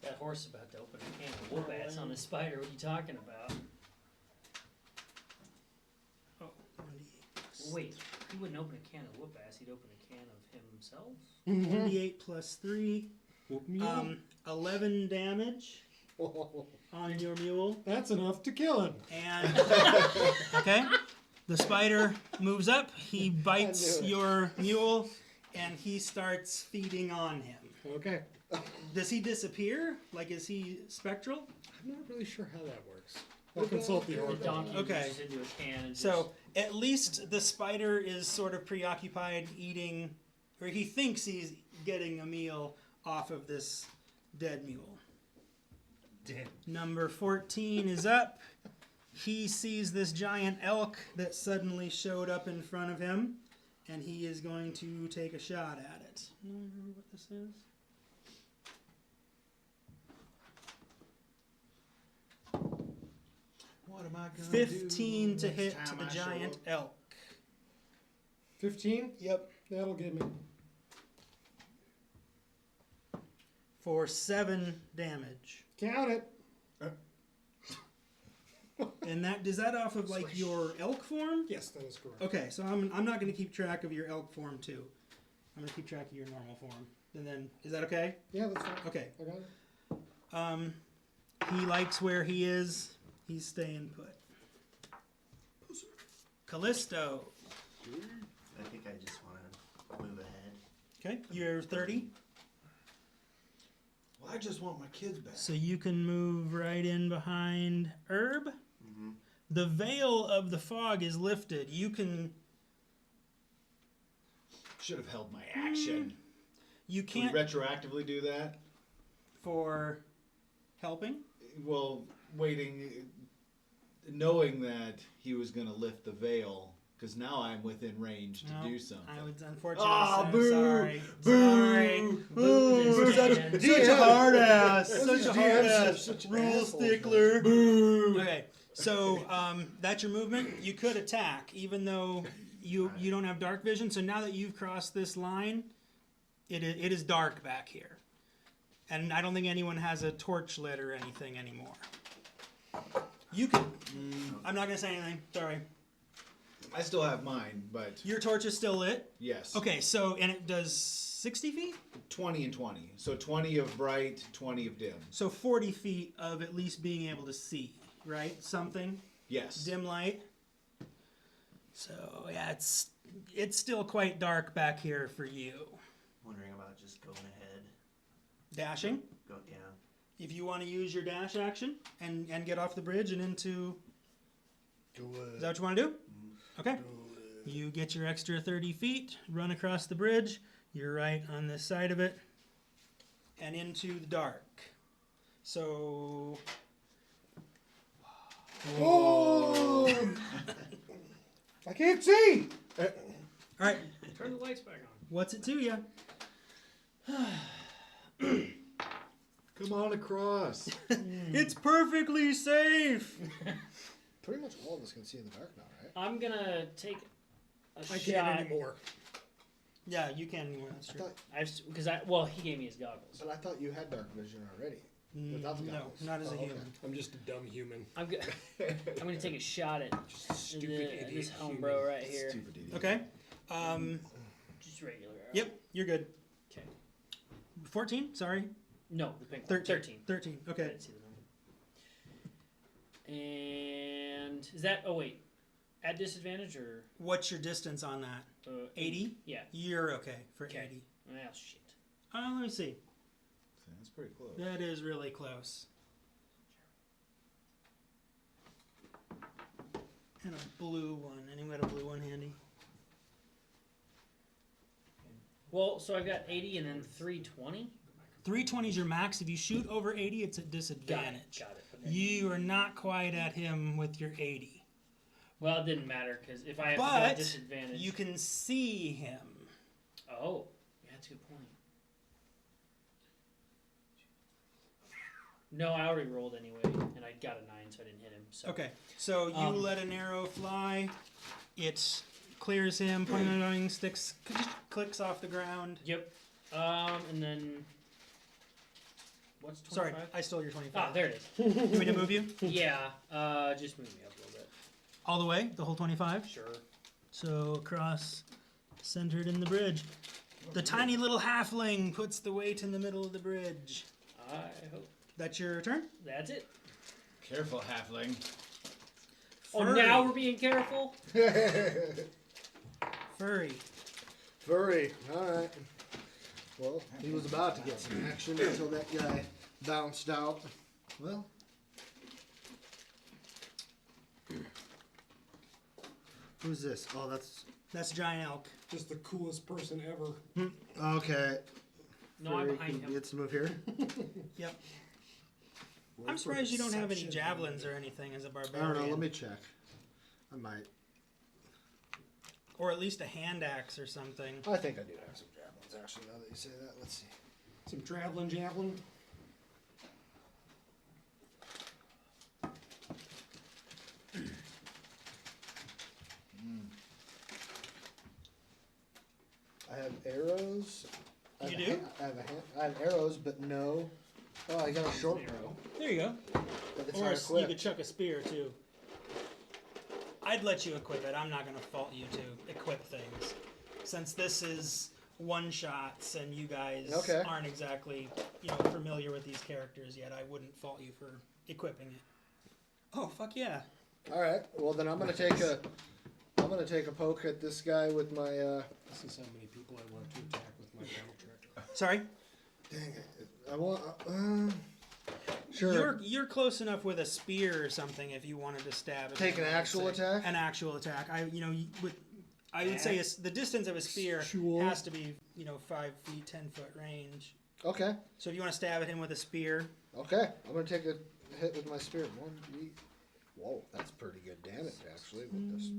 That horse is about to open a can of whoop ass on a spider. What are you talking about? Oh, 1d8. Wait, he wouldn't open a can of whoop ass. He'd open a can of himself. 1d8 plus 3. Whoop mule. 11 damage on your mule. That's enough to kill him. And okay, the spider moves up. He bites I knew it. your mule, and he starts feeding on him. Okay. Does he disappear? Like, is he spectral? I'm not really sure how that works. I'll consult the The oracle. donkey Okay. reaches into a can and So at least the spider is sort of preoccupied eating, or he thinks he's getting a meal off of this dead mule. Damn. Number 14 is up. He sees this giant elk that suddenly showed up in front of him, and he is going to take a shot at it. I don't remember what this is. What am I gonna 15 do to next hit to time the I show giant up? elk. 15? Yep. That'll get me. For 7 damage. Count it. And that is that off of like your elk form? Yes, that is correct. Okay, so I'm not going to keep track of your elk form too. I'm going to keep track of your normal form. And then is that okay? Yeah, that's fine. Okay. I got it. He likes where he is. He's staying put. Kallisto. I think I just want to move ahead. Okay, you're 30. Well, I just want my kids back. So you can move right in behind Herb. Mm-hmm. The veil of the fog is lifted. You can. Should have held my action. You Can we can't retroactively do that? for helping. Well, waiting, knowing that he was going to lift the veil, because now I'm within range to No, do something. I would unfortunately. Ah, say, boo! Sorry. Boo! Sorry. Boo! Boo! Such DM. a hard ass. What's Such this a DM hard said? ass. Such Rule assholes, stickler. Boo! Okay, so that's your movement. You could attack, even though you don't have dark vision. So now that you've crossed this line, it is dark back here, and I don't think anyone has a torch lit or anything anymore. You can. I'm not gonna say anything. Sorry. I still have mine, but Your torch is still lit. yes. Okay, so and it does 60 feet. 20 and 20. So 20 of bright, 20 of dim. So 40 feet of at least being able to see, right? Something. Yes. Dim light. So yeah, it's still quite dark back here for you. Wondering about just going ahead. Dashing. Go, yeah. If you want to use your dash action and get off the bridge and into, Do is that what you want to do? Okay. You get your extra 30 feet, run across the bridge. You're right on this side of it, and into the dark. So Oh! I can't see. all right, turn the lights back on. what's it to you? Come on across. It's perfectly safe. Pretty much all of us can see in the dark now, right? I'm gonna take a I shot. can't anymore. Yeah, you can anymore. That's I true. thought, Because well, he gave me his goggles. but I thought you had dark vision already. Without the No, goggles. not as a Oh, okay. human. I'm just a dumb human. I'm gonna take a shot at Just a stupid idiot. this home human. bro right here. Stupid idiot. Okay. Just regular arrow. Yep, you're good. Okay. 14? Sorry. No, the pink one. 13. 13. I Okay. didn't see the number. And is that? Oh wait, at disadvantage or What's your distance on that? 80? Yeah. You're okay for Okay. 80. Well, shit. Let me see. That's pretty close. That is really close. And a blue one. Anyone got a blue one handy? Well, so I've got 80 and then 320. 320 is your max. If you shoot over 80, it's at disadvantage. Got it. Okay. You are not quite at him with your 80. Well, it didn't matter because if I have to go But at disadvantage, you can see him. Oh, yeah, that's a good point. No, I already rolled anyway, and I got a 9, so I didn't hit him. So. Okay, so you let an arrow fly. It clears him, pointing, sticks, clicks off the ground. Yep. And then what's 25? Sorry, I stole your 25. Ah, there it is. You want me to move you? Yeah. Just move me up a little bit. All the way? The whole 25? Sure. So across, centered in the bridge. The tiny little halfling puts the weight in the middle of the bridge. I hope That's your turn? that's it. Careful, halfling. Oh, Furry. now we're being careful. Furry. Furry. All right. Well, he was about to get some action until that guy bounced out. Well. Who's this? Oh, That's Giant Elk. Just the coolest person ever. okay. No, I'm Furry behind can him. get to move here. Yep. Roll I'm for surprised you don't have any deception. javelins or anything as a I barbarian. don't know. Let me check. I might. Or at least a hand axe or something. I think I do have some javelins. Actually, now that you say that, let's see. Some traveling javelin. I have arrows. I You have do? I have arrows, but no. Oh, I got a short arrow. There you go. But it's Or not you equipped. could chuck a spear too. I'd let you equip it. I'm not going to fault you to equip things. Since this is one shots and you guys Okay. aren't exactly, familiar with these characters yet, I wouldn't fault you for equipping it. Oh, fuck yeah. All right. Well, then I'm gonna take a poke at this guy with my. This is how many people I want to attack with my battle trick. Sorry? Dang it! I want. Sure. You're close enough with a spear or something if you wanted to stab it. Take an actual attack? An actual attack. I would say the distance of a spear Actual. has to be 5 feet, 10-foot range. Okay. So if you want to stab at him with a spear, Okay. I'm gonna take a hit with my spear. 1d. Whoa, that's pretty good damage actually. With this.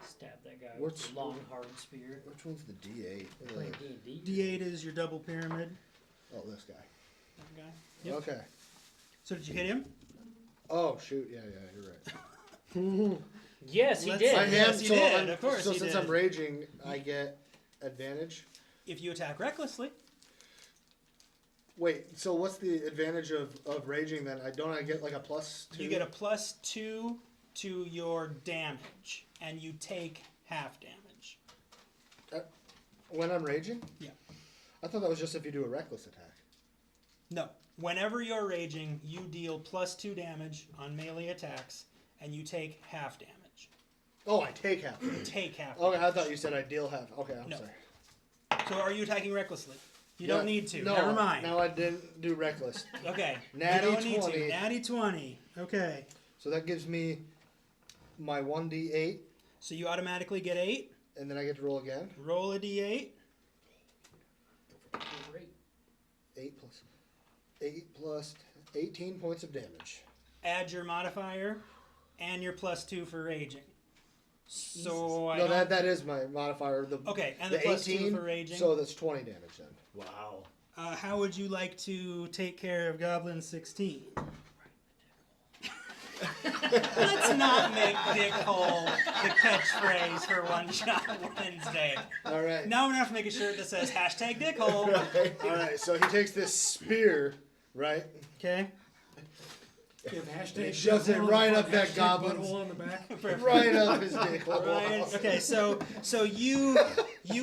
Stab that guy What's- with a long, hard spear. Which one's the D8? Playing D&D. D8 is your double pyramid. Oh, this guy. That guy. Yep. Okay. So did you hit him? Oh shoot! Yeah, you're right. Yes, he Let's- did. I am- Yes, you did. Of course So you since did. I'm raging, I get advantage. If you attack recklessly, Wait, so what's the advantage of raging then? I get like a +2? you get a +2 to your damage, and you take half damage. when I'm raging? Yeah. I thought that was just if you do a reckless attack. No. Whenever you're raging, you deal +2 damage on melee attacks, and you take half damage. Oh, I take half. Take half. Okay, I thought you said I deal half. Okay, I'm No. sorry. So are you attacking recklessly? You Yeah. don't need to. No, Never mind. No, I didn't do reckless. Okay. Natty you don't need 20. to. Natty 20. Okay. So that gives me my 1d8, So you automatically get 8. and then I get to roll again. Roll a d8. Great. 8 plus 18 points of damage. Add your modifier and your +2 for raging. So I No, don't- that is my modifier. Okay, and the +2 for raging. So that's 20 damage then. Wow. How would you like to take care of Goblin 16? Let's not make Dick Hole the catchphrase for One Shot Wednesday. All right. Now I'm gonna have to make a shirt that says #Dick Hole. All right. So he takes this spear Right? Okay. Give hashtag It shoves it right up that hashtag goblin's- butthole on the back. Right up his dick hole. Right. Okay. So you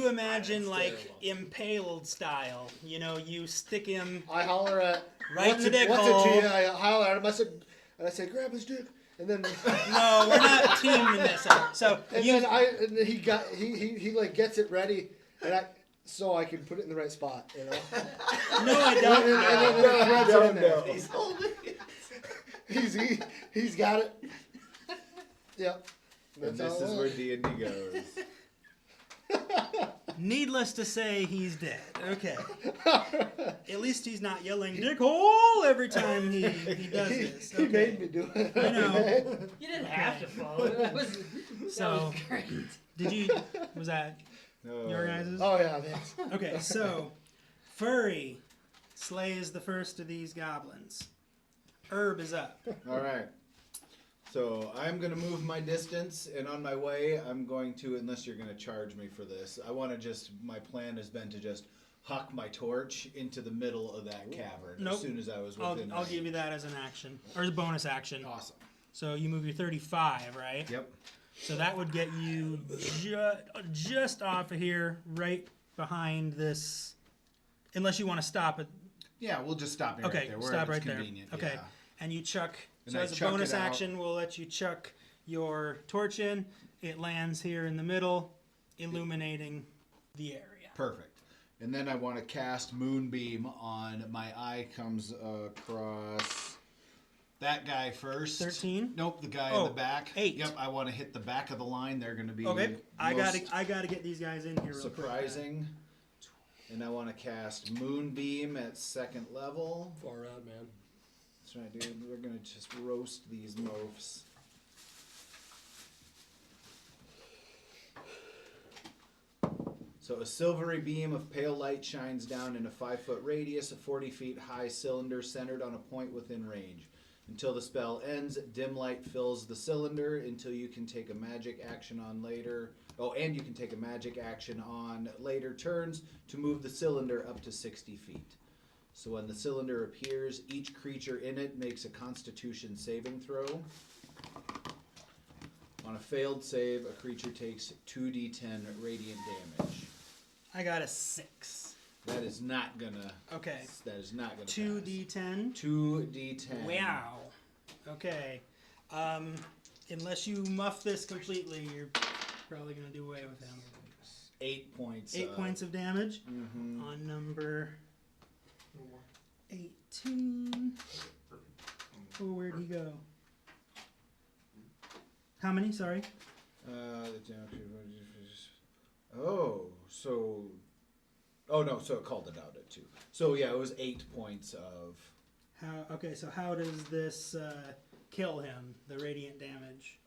imagine like impaled style. You know, you stick him I holler at right in the dick what's hole. it to you? I holler at him. I said, grab his dick, and then No, we're not teaming this up. So and you then he like gets it ready, and so I can put it in the right spot, you know. no, I And don't. then he threads it in there. He's holding it. He's got it. Yep. And That's this how is it where works. D&D goes. Needless to say, he's dead. Okay. At least he's not yelling "dick hole" every time he does this. He Okay. made me do it. I know. You didn't have to follow it. That was So great. did you? Was that your guys's? Oh yeah, thanks. Okay. So Furey slays the first of these goblins. Herb is up. All right. So I'm going to move my distance, and on my way, I'm going to, unless you're going to charge me for this, my plan has been to just huck my torch into the middle of that cavern Nope. as soon as I was I'll within give you range. that as an action or as a bonus action. Awesome. So you move your 35, right? Yep. So that would get you just off of here, right behind this. Unless you want to stop it. Yeah, we'll just stop here Okay, right there. stop wherever right it's there. convenient. Okay. Yeah. And you chuck. And So I as a chuck bonus it out. action, we'll let you chuck your torch in. It lands here in the middle, illuminating the area. Perfect. And then I want to cast Moonbeam on my eye comes across that guy first. 13? Nope, the guy Oh, in the back. 8. Yep, I want to hit the back of the line. They're going to be Okay, I most gotta get these guys in here real quick. surprising. And I want to cast Moonbeam at 2nd level. Far out, man. That's right, dude. We're going to just roast these mofs. So a silvery beam of pale light shines down in a 5-foot radius, a 40 feet high cylinder centered on a point within range. Until the spell ends, dim light fills the cylinder until you can take a magic action on later. Oh, and you can take a magic action on later turns to move the cylinder up to 60 feet. So when the cylinder appears, each creature in it makes a Constitution saving throw. On a failed save, a creature takes 2d10 radiant damage. I got a 6. That is not gonna. Okay. That is not gonna. 2d10. 2d10. Wow. Okay. Unless you muff this completely, you're probably gonna do away with him. 8 points. 8 points of damage Mm-hmm. on number 18. Oh, where'd he go? How many? Sorry. Oh no, so it called it out at 2. So yeah, it was 8 points of. How? Okay, so how does this kill him? The radiant damage.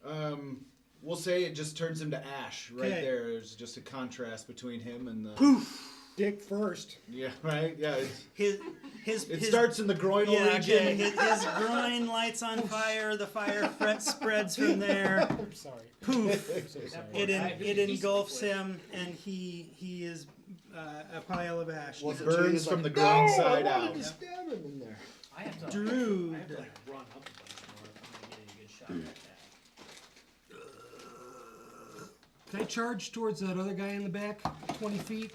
We'll say it just turns him to ash right Okay. there. There's just a contrast between him and the. Poof. Dick first. Yeah, right. Yeah, His it starts in the groinal Yeah, region. okay. His groin lights on fire. The fire spreads from there. I'm sorry. Poof. I'm so sorry. It engulfs him, and he is a pile of ash. Was it burns Jay from like, the groin "No, side I wanted out." to stab him in there. I have to Druid. I have to like run up a bunch more if I'm gonna get a good shot like that. Can I charge towards that other guy in the back? 20 feet?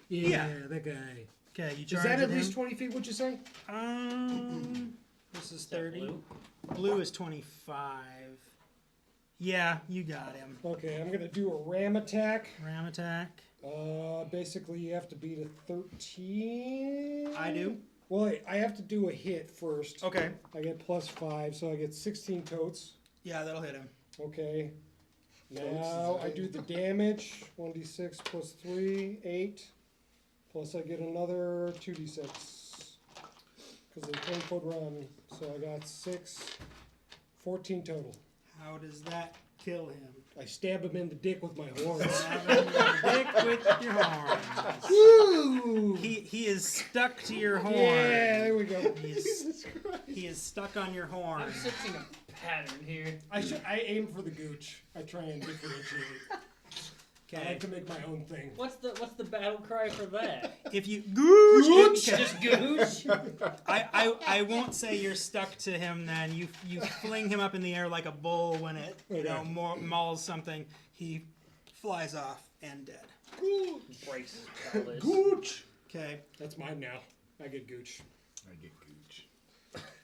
Yeah. that guy. Okay, you Is charge that at him. least 20 feet, what'd you say? This is Is that 30. blue? Blue is 25. Yeah, you got him. Okay, I'm gonna do a ram attack. Ram attack. Basically you have to beat a 13. I do. Well, I have to do a hit first. Okay. I get +5, so I get 16 totes. Yeah, that'll hit him. Okay. Now I do the damage. 1d6 plus 3, 8. Plus I get another 2d6. Because they 10-foot run. So I got 6, 14 total. How does that kill him? I stab him in the dick with my horns. Stab him in the dick with your horns. Woo! He is stuck to your horn. Yeah, there we go. He is stuck on your horn. I'm sensing a pattern here. I aim for the gooch. I try and differentiate. I Okay. like to make my own thing. What's the battle cry for that? If you gooch, okay. Just gooch. I won't say you're stuck to him. Then you fling him up in the air like a bull when it mauls something. He flies off and dead. Breaks his pelvis. Gooch. Okay. That's mine now. I get gooch. I get gooch.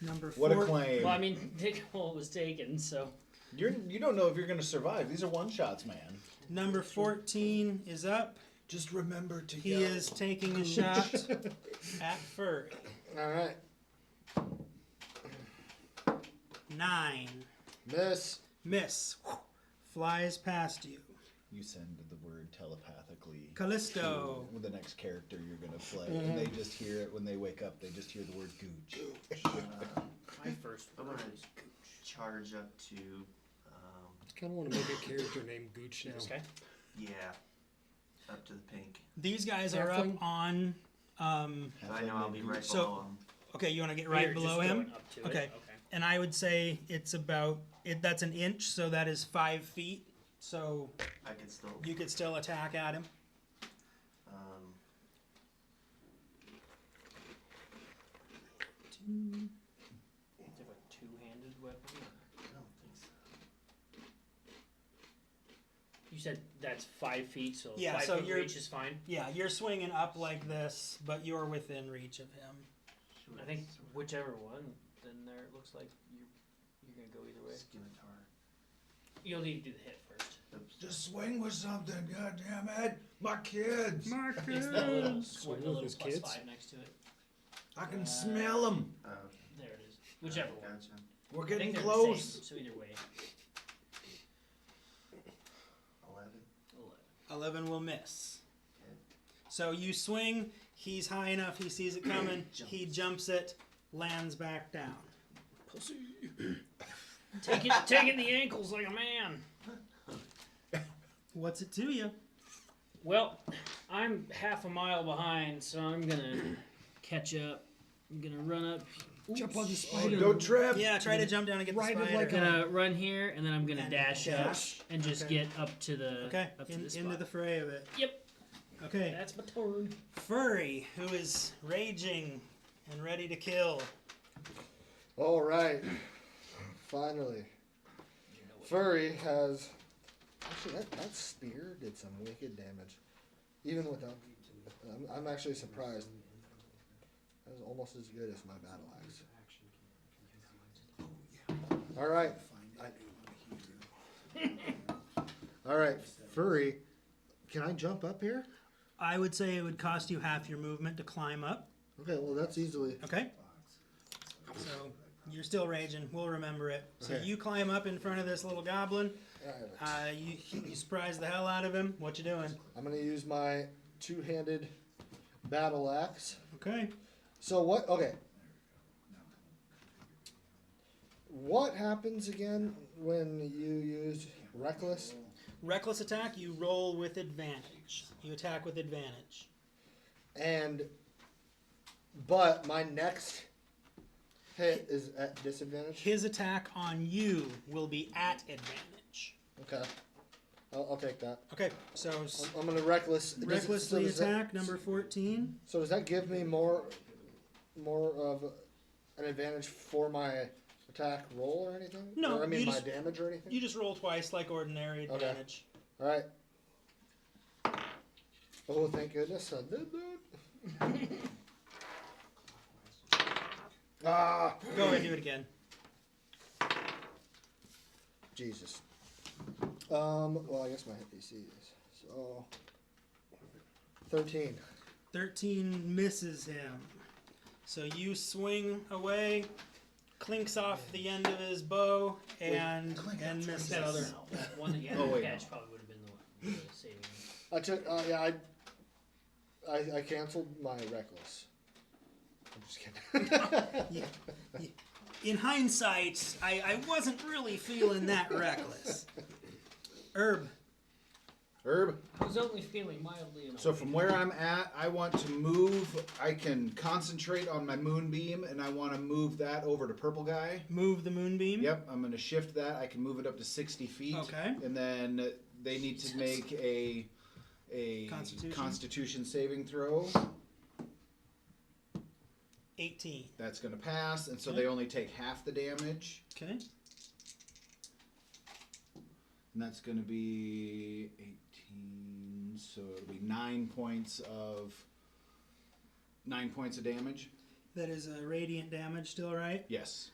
Number 4. What a claim. Well, I mean, Dickle was taken, so. You don't know if you're gonna survive. These are one shots, man. Number 14 is up. Just remember to He is taking a shot at Furry. All right. 9. Miss. Flies past you. You send the word telepathically Kallisto. to the next character you're gonna play, and they just hear it when they wake up. They just hear the word gooch. My first I'm gonna charge up to, I kind of want to make a character named Gooch now. Okay. yeah, up to the pink. These guys are up Halfling? on. So I know I'll be right So- below him. Okay, you want to get You're right just below going him? up to it. Okay. And I would say it's about. That's an inch, so that is 5 feet. So I can still, you could still attack at him. Do you have a two-handed weapon? I don't think so. You said that's 5 feet, so Yeah, 5 so foot you're- reach is fine. Yeah, you're swinging up like this, but you're within reach of him. Sure. I think whichever one, then there it looks like you're gonna go either way. Scimitar. You'll need to do the hit first. Oops. Just swing with something, god damn it! My kids! It's the little, Swing the with little his plus kids? 5 next to it. I can smell them. Oh, There it is. Whichever one. gotcha. We're I getting think they're close. the same, so either way. 11. 11 will miss. Okay. So you swing. He's high enough. He sees it coming. He jumps it, lands back down. Taking the ankles like a man. What's it to you? Well, I'm half a mile behind, so I'm gonna catch up. I'm gonna run up. Jump on the Oh, spider. don't trip! Yeah, try to jump down and get the Ride it spider. like I'm gonna run here, and then I'm gonna And dash dash. up and just Okay. get up to the Okay, up to the into spot. the fray of it. Yep, Okay, that's my turn. Furry, who is raging and ready to kill. All right. Finally. Furry has. Actually, that spear did some wicked damage. Even without. I'm actually surprised. That was almost as good as my battle axe. All right. All right, Furry. Can I jump up here? I would say it would cost you half your movement to climb up. Okay, well that's easily. Okay? So you're still raging. We'll remember it. So Okay. you climb up in front of this little goblin. Alright. You surprise the hell out of him. What you doing? I'm gonna use my two-handed battle axe. Okay. So what? Okay. What happens again when you use reckless? Reckless attack, you roll with advantage. You attack with advantage. But my next hit is at disadvantage. His attack on you will be at advantage. Okay. I'll take that. Okay, so I'm gonna reckless. recklessly does that- attack, number 14. So does that give me more of an advantage for my attack roll or anything? No, Or, I mean you my just- damage or anything. You just roll twice like ordinary Okay. advantage. All right. Oh, thank goodness I did that. Ah, Go ahead and do it again. Jesus. Well, I guess my hit DC is so 13. 13 misses him. So you swing away, clinks off the end of his bow, and misses. That other one that you had Oh, to wait, catch no. probably would have been the saving. I took. Yeah, I canceled my reckless. I'm just kidding. In hindsight, I wasn't really feeling that reckless. Herb. Herb. I was only feeling mildly annoyed. So from where I'm at, I want to move. I can concentrate on my moonbeam, and I want to move that over to purple guy. Move the moonbeam. Yep, I'm going to shift that. I can move it up to 60 feet. Okay. And then they need to make a Constitution saving throw. 18. That's going to pass, and so Okay. they only take half the damage. Okay. And that's going to be 18, so it'll be 9 points of damage. That is radiant damage still, right? Yes.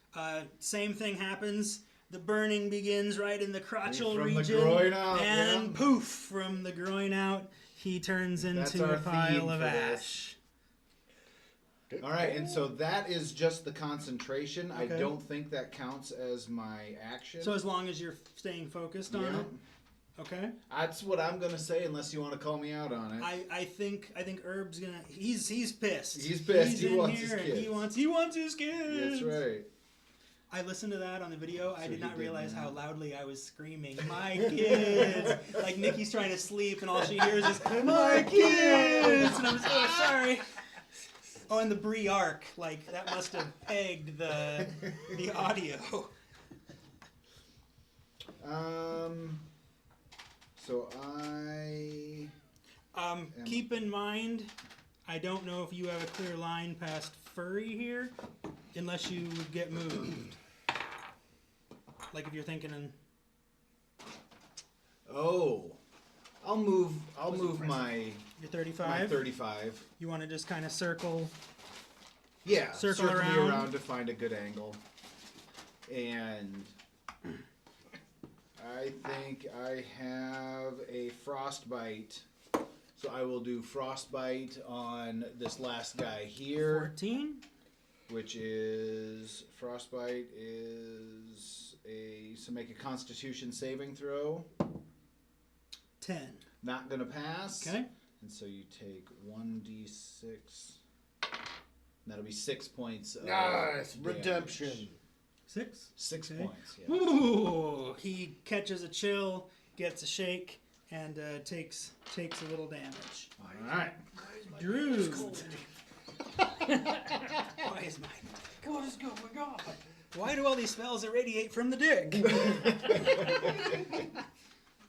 Same thing happens. The burning begins right in the crotchal From the region. groin out, and yeah. poof, from the groin out, he turns That's into our a pile theme of for this. ash. All right, and so that is just the concentration. I Okay. don't think that counts as my action. So as long as you're staying focused on Yeah. it. Okay. That's what I'm going to say, unless you want to call me out on it. I think Herb's gonna he's pissed. He's pissed. He's He in wants here his and kids. he wants his kids. That's right. I listened to that on the video. I So did he not did realize that. how loudly I was screaming, "My kids!" Like Nikki's trying to sleep, and all she hears is "My kids!" And I'm just, oh, sorry. Oh, and the Brie arc, like that must have pegged the audio. So I. Keep in mind, I don't know if you have a clear line past Furey here, unless you would get moved. Like if you're thinking in. Oh, I'll move my You're 35. 35. You want to just kind of circle. Yeah, Circle me around. around to find a good angle. And I think I have a frostbite. So I will do frostbite on this last guy here, 14. which is frostbite is so make a Constitution saving throw. 10. Not gonna pass. Okay. And so you take 1d6. That'll be 6 points. Of Nice damage. redemption. 6. 6 Okay. points. Yeah. Ooh, he catches a chill, gets a shake, and takes a little damage. All right. Druid. Why is my What is going on? Why do all these spells irradiate from the dick?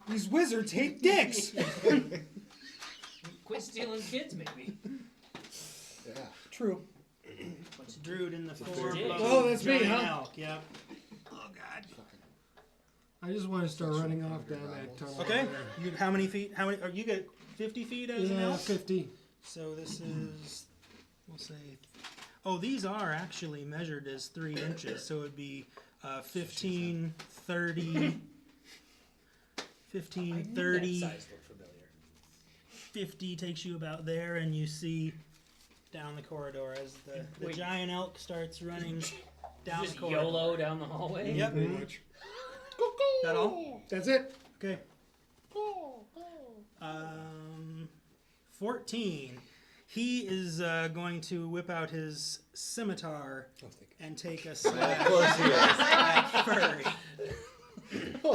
These wizards hate dicks. Quit stealing kids, maybe. Yeah. True. It's Druid in the form dick. of Oh, that's me, giant huh? elk. Yep. Oh God. I just want to start running off down that tunnel. Okay. over there. You how many feet? How many? Are you get 50 feet as an Yeah, elk? 50. So this is, we'll say, oh, these are actually measured as 3 inches. So it would be 15, 30, 15, 30, That size looked familiar. 50 takes you about there, and you see down the corridor as the Wait. giant elk starts running down the Just corridor. YOLO down the hallway. Yep. Pretty much. That all? That's it. Okay. 14. He is going to whip out his scimitar Oh, thank and take a Of slash course he is. at Furry.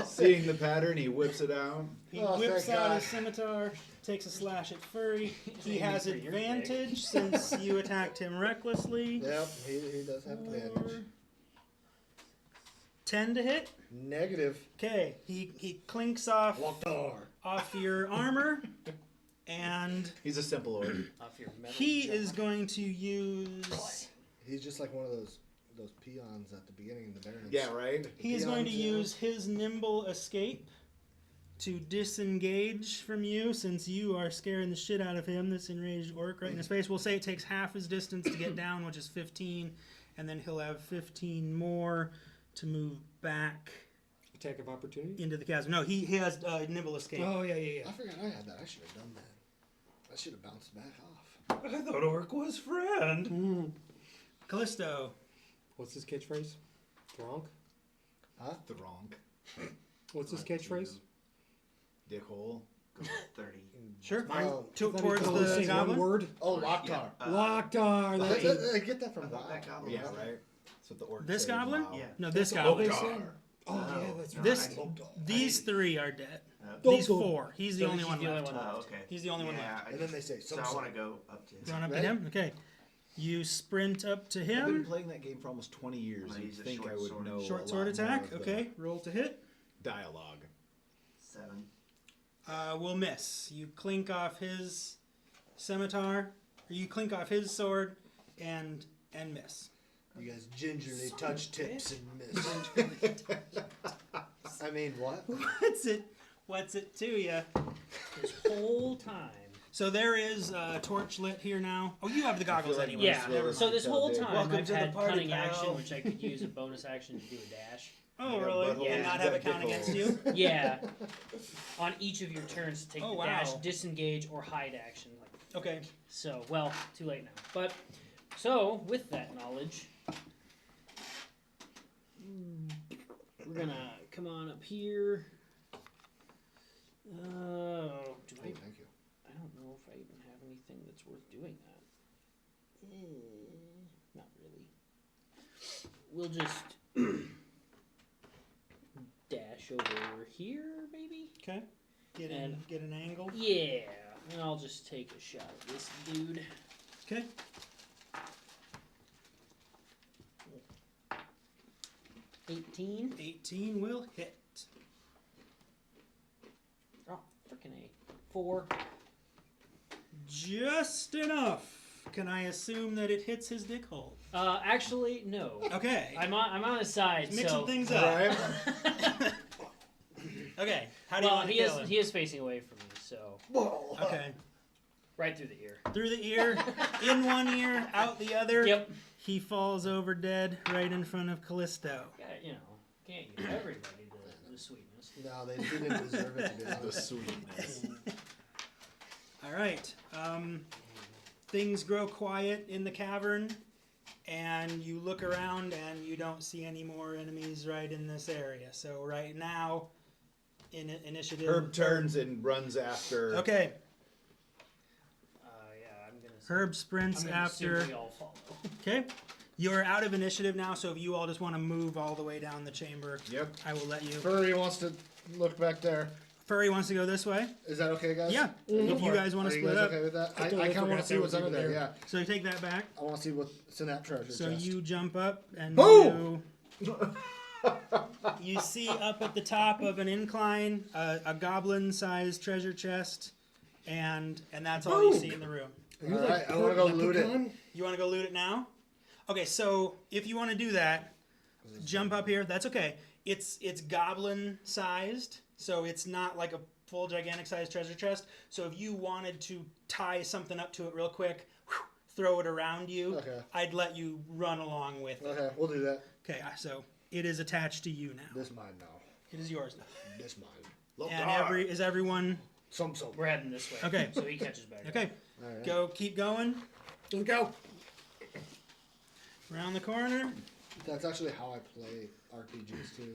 Seeing the pattern, he whips it out. He Oh, whips thank out God. his scimitar, takes a slash at Furry. He aiming has for your advantage since you attacked him recklessly. Yep, he does have advantage. 10 to hit. Negative. Okay, he clinks off your armor, and He's a simple orc. Off your metal he jumper. is going to use. He's just like one of those peons at the beginning of the Barrens. Yeah, right? He is going to Peons, yeah. use his nimble escape to disengage from you, since you are scaring the shit out of him. This enraged orc right in his face. We'll say it takes half his distance to get down, which is 15, and then he'll have 15 more to move back Attack of opportunity. into the chasm. No, he has nimble escape. Oh, yeah, yeah, yeah. I forgot I had that. I should have done that. I should have bounced back off. I thought orc was friend. Kallisto. What's his catchphrase? Thronk? Huh? The wrong. What's his catchphrase? Dickhole. Go 30. Sure. Oh, Towards Only the say goblin. one word. Oh, Locktar. Locktar. I, That's I get that from I thought that Wow. goblin Yeah, was right? That's what the orc This says goblin? loud. Yeah. No, this all goblin. they say? Oh, yeah, that's right. This, Locktar. these 3 are dead. Don't These go. 4. He's the So only he's one the only left. one Oh, left. okay. He's the only one Yeah, left. And then they say, so so I so. want to go up to his. Run up to Ready? him. Okay. You sprint up to I've been him. playing that game for almost 20 years. I'm gonna You'd use a think I short would sword. know a Short lot sword more attack. of the Okay. Roll to hit. Dialogue. 7. will miss. You clink off his scimitar, or you clink off his sword, and miss. You guys gingerly Son touch of a tips bitch. and miss. I mean, what? What's it to you? This whole time. So there is a torch lit here now. Oh, you have the goggles like anyway. Yeah. Never So mind, this tell whole Dave. time Welcome I've to the had party, cunning pal. action, which I could use a bonus action to do a dash. Oh, Yeah, really? butthole. And not have it Yeah. count against you? Yeah. On each of your turns to take Oh, the wow. dash, disengage, or hide action. Okay. So, well, too late now. But, so, with that knowledge, we're gonna come on up here. Do I, Oh, thank you. I don't know if I even have anything that's worth doing that. Not really. We'll just dash over here, maybe? Okay. Get an angle. Yeah, and I'll just take a shot at this dude. Okay. $18. 18 will hit. Oh, frickin' A. 4. Just enough. Can I assume that it hits his dick hole? Actually, no. Okay. I'm on his side, Mixing so. things up. Right? Okay. How do you Well, want to he kill him? is facing away from me, so Okay. right through the ear. Through the ear, in one ear, out the other. Yep. He falls over dead right in front of Kallisto. Yeah, can't give everybody the sweetness. No, they didn't deserve it to be The honest. sweetness. All right. Things grow quiet in the cavern, and you look around and you don't see any more enemies right in this area. So right now, in initiative. Herb turns and runs after. Okay. Yeah, I'm gonna. Herb sprints I'm gonna after. assume we all follow. Okay. You're out of initiative now, so if you all just want to move all the way down the chamber, Yep. I will let you. Furry wants to look back there. Furry wants to go this way. Is that okay, guys? Yeah. If you guys want Are to you split guys up. okay with that? I totally kind of want forgot to see that what's was under even there. there. Yeah, So you take that back. I want to see what's in that treasure So chest. you jump up and Boom! you see up at the top of an incline a goblin-sized treasure chest, and that's all you Boom! see in the room. Are you Alright, I wanna go loot it. Leprechaun? You want to go loot it now? Okay, so if you want to do that, jump up here. That's okay. It's goblin-sized, so it's not like a full gigantic-sized treasure chest. So if you wanted to tie something up to it real quick, throw it around you, Okay. I'd let you run along with it. Okay, we'll do that. Okay, so it is attached to you now. This mine now. It is yours now. This mine. And is everyone Some. We're heading this way. Okay. So he catches back. okay? All right. Go, keep going. Let's go. Around the corner. That's actually how I play RPGs too.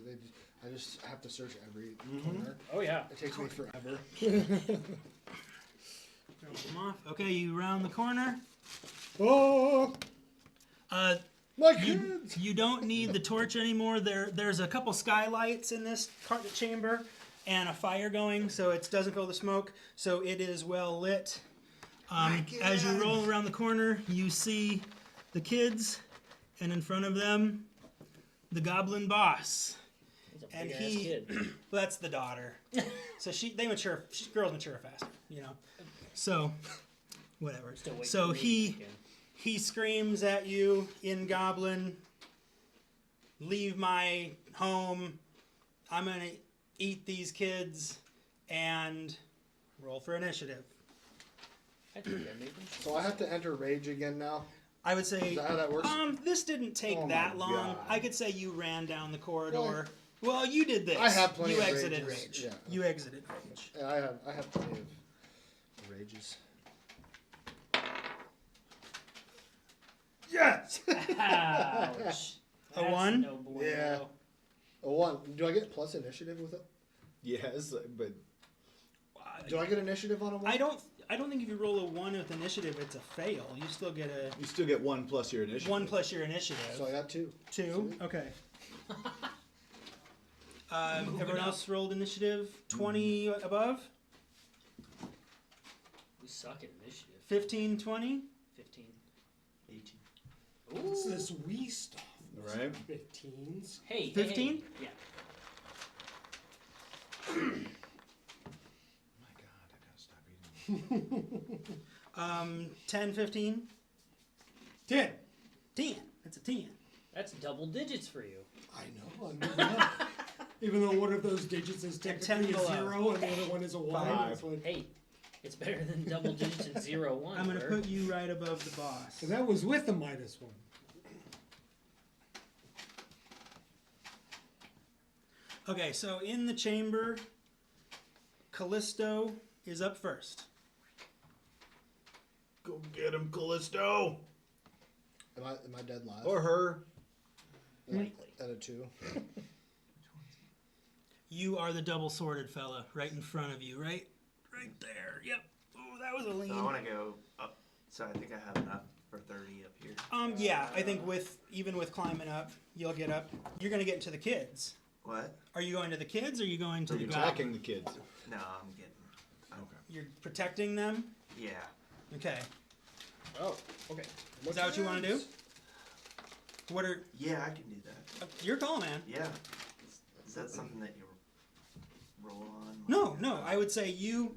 I just have to search every corner. Oh yeah. It takes me forever. Throw them off. Okay, you round the corner. Oh, Uh, my you, kids! you don't need the torch anymore. There's a couple skylights in this chamber and a fire going, so it doesn't fill the smoke. So it is well lit. As you roll around the corner, you see the kids, and in front of them, the goblin boss. He's a And big ass he- kid. Well, that's the daughter. So girls mature faster, So, whatever. Still waiting So for me to he kick in. he screams at you in Goblin, leave my home, I'm gonna eat these kids, and roll for initiative. I think I made them. So I have to enter rage again now. I would say, Is that how that works? this didn't take Oh my that long. God. I could say you ran down the corridor. Well, you did this. I have plenty You of exited rages, rage. yeah. You exited rage. Yeah, I have plenty of rages. Yes. Ouch. A That's 1? No bueno. Yeah. A 1. Do I get plus initiative with it? Yes, but Do I get initiative on a 1? I don't think if you roll a 1 with initiative, it's a fail. You still get a you still get 1 plus your initiative. 1 plus your initiative. So I got 2. 2. Okay. Everyone else rolled initiative 20 above? We suck at initiative. 15, 20? 15. 18. What's this wee stuff? Right. 15s. Hey. 15? Hey. Yeah. 10, 15? 10. 10. That's a 10. That's double digits for you. I know. I'm moving up. Even though one of those digits is technically a 10 below. 0 and the other one is a 1. Five. It's like, Hey, it's better than double digits and 0, 1. I'm going to Where? put you right above the boss. so that was with the -1. Okay, so in the chamber, Kallisto is up first. Go get him, Kallisto! Am I dead last? Or her. Likely. At a 2. You are the double-sworded fella right in front of you, right there. Yep. Oh, that was a lean. So I want to go up. So I think I have enough for 30 up here. Yeah, I think even with climbing up, you'll get up. You're going to get to the kids. What? Are you going to the kids or are you going to Are the you goblin? attacking the kids? No, I'm getting. You're protecting them? Yeah. Okay. Oh, okay. Is that what you want to do? What are... Yeah, I can do that. Your call, man. Yeah. Is that something that you roll on? No. I would say you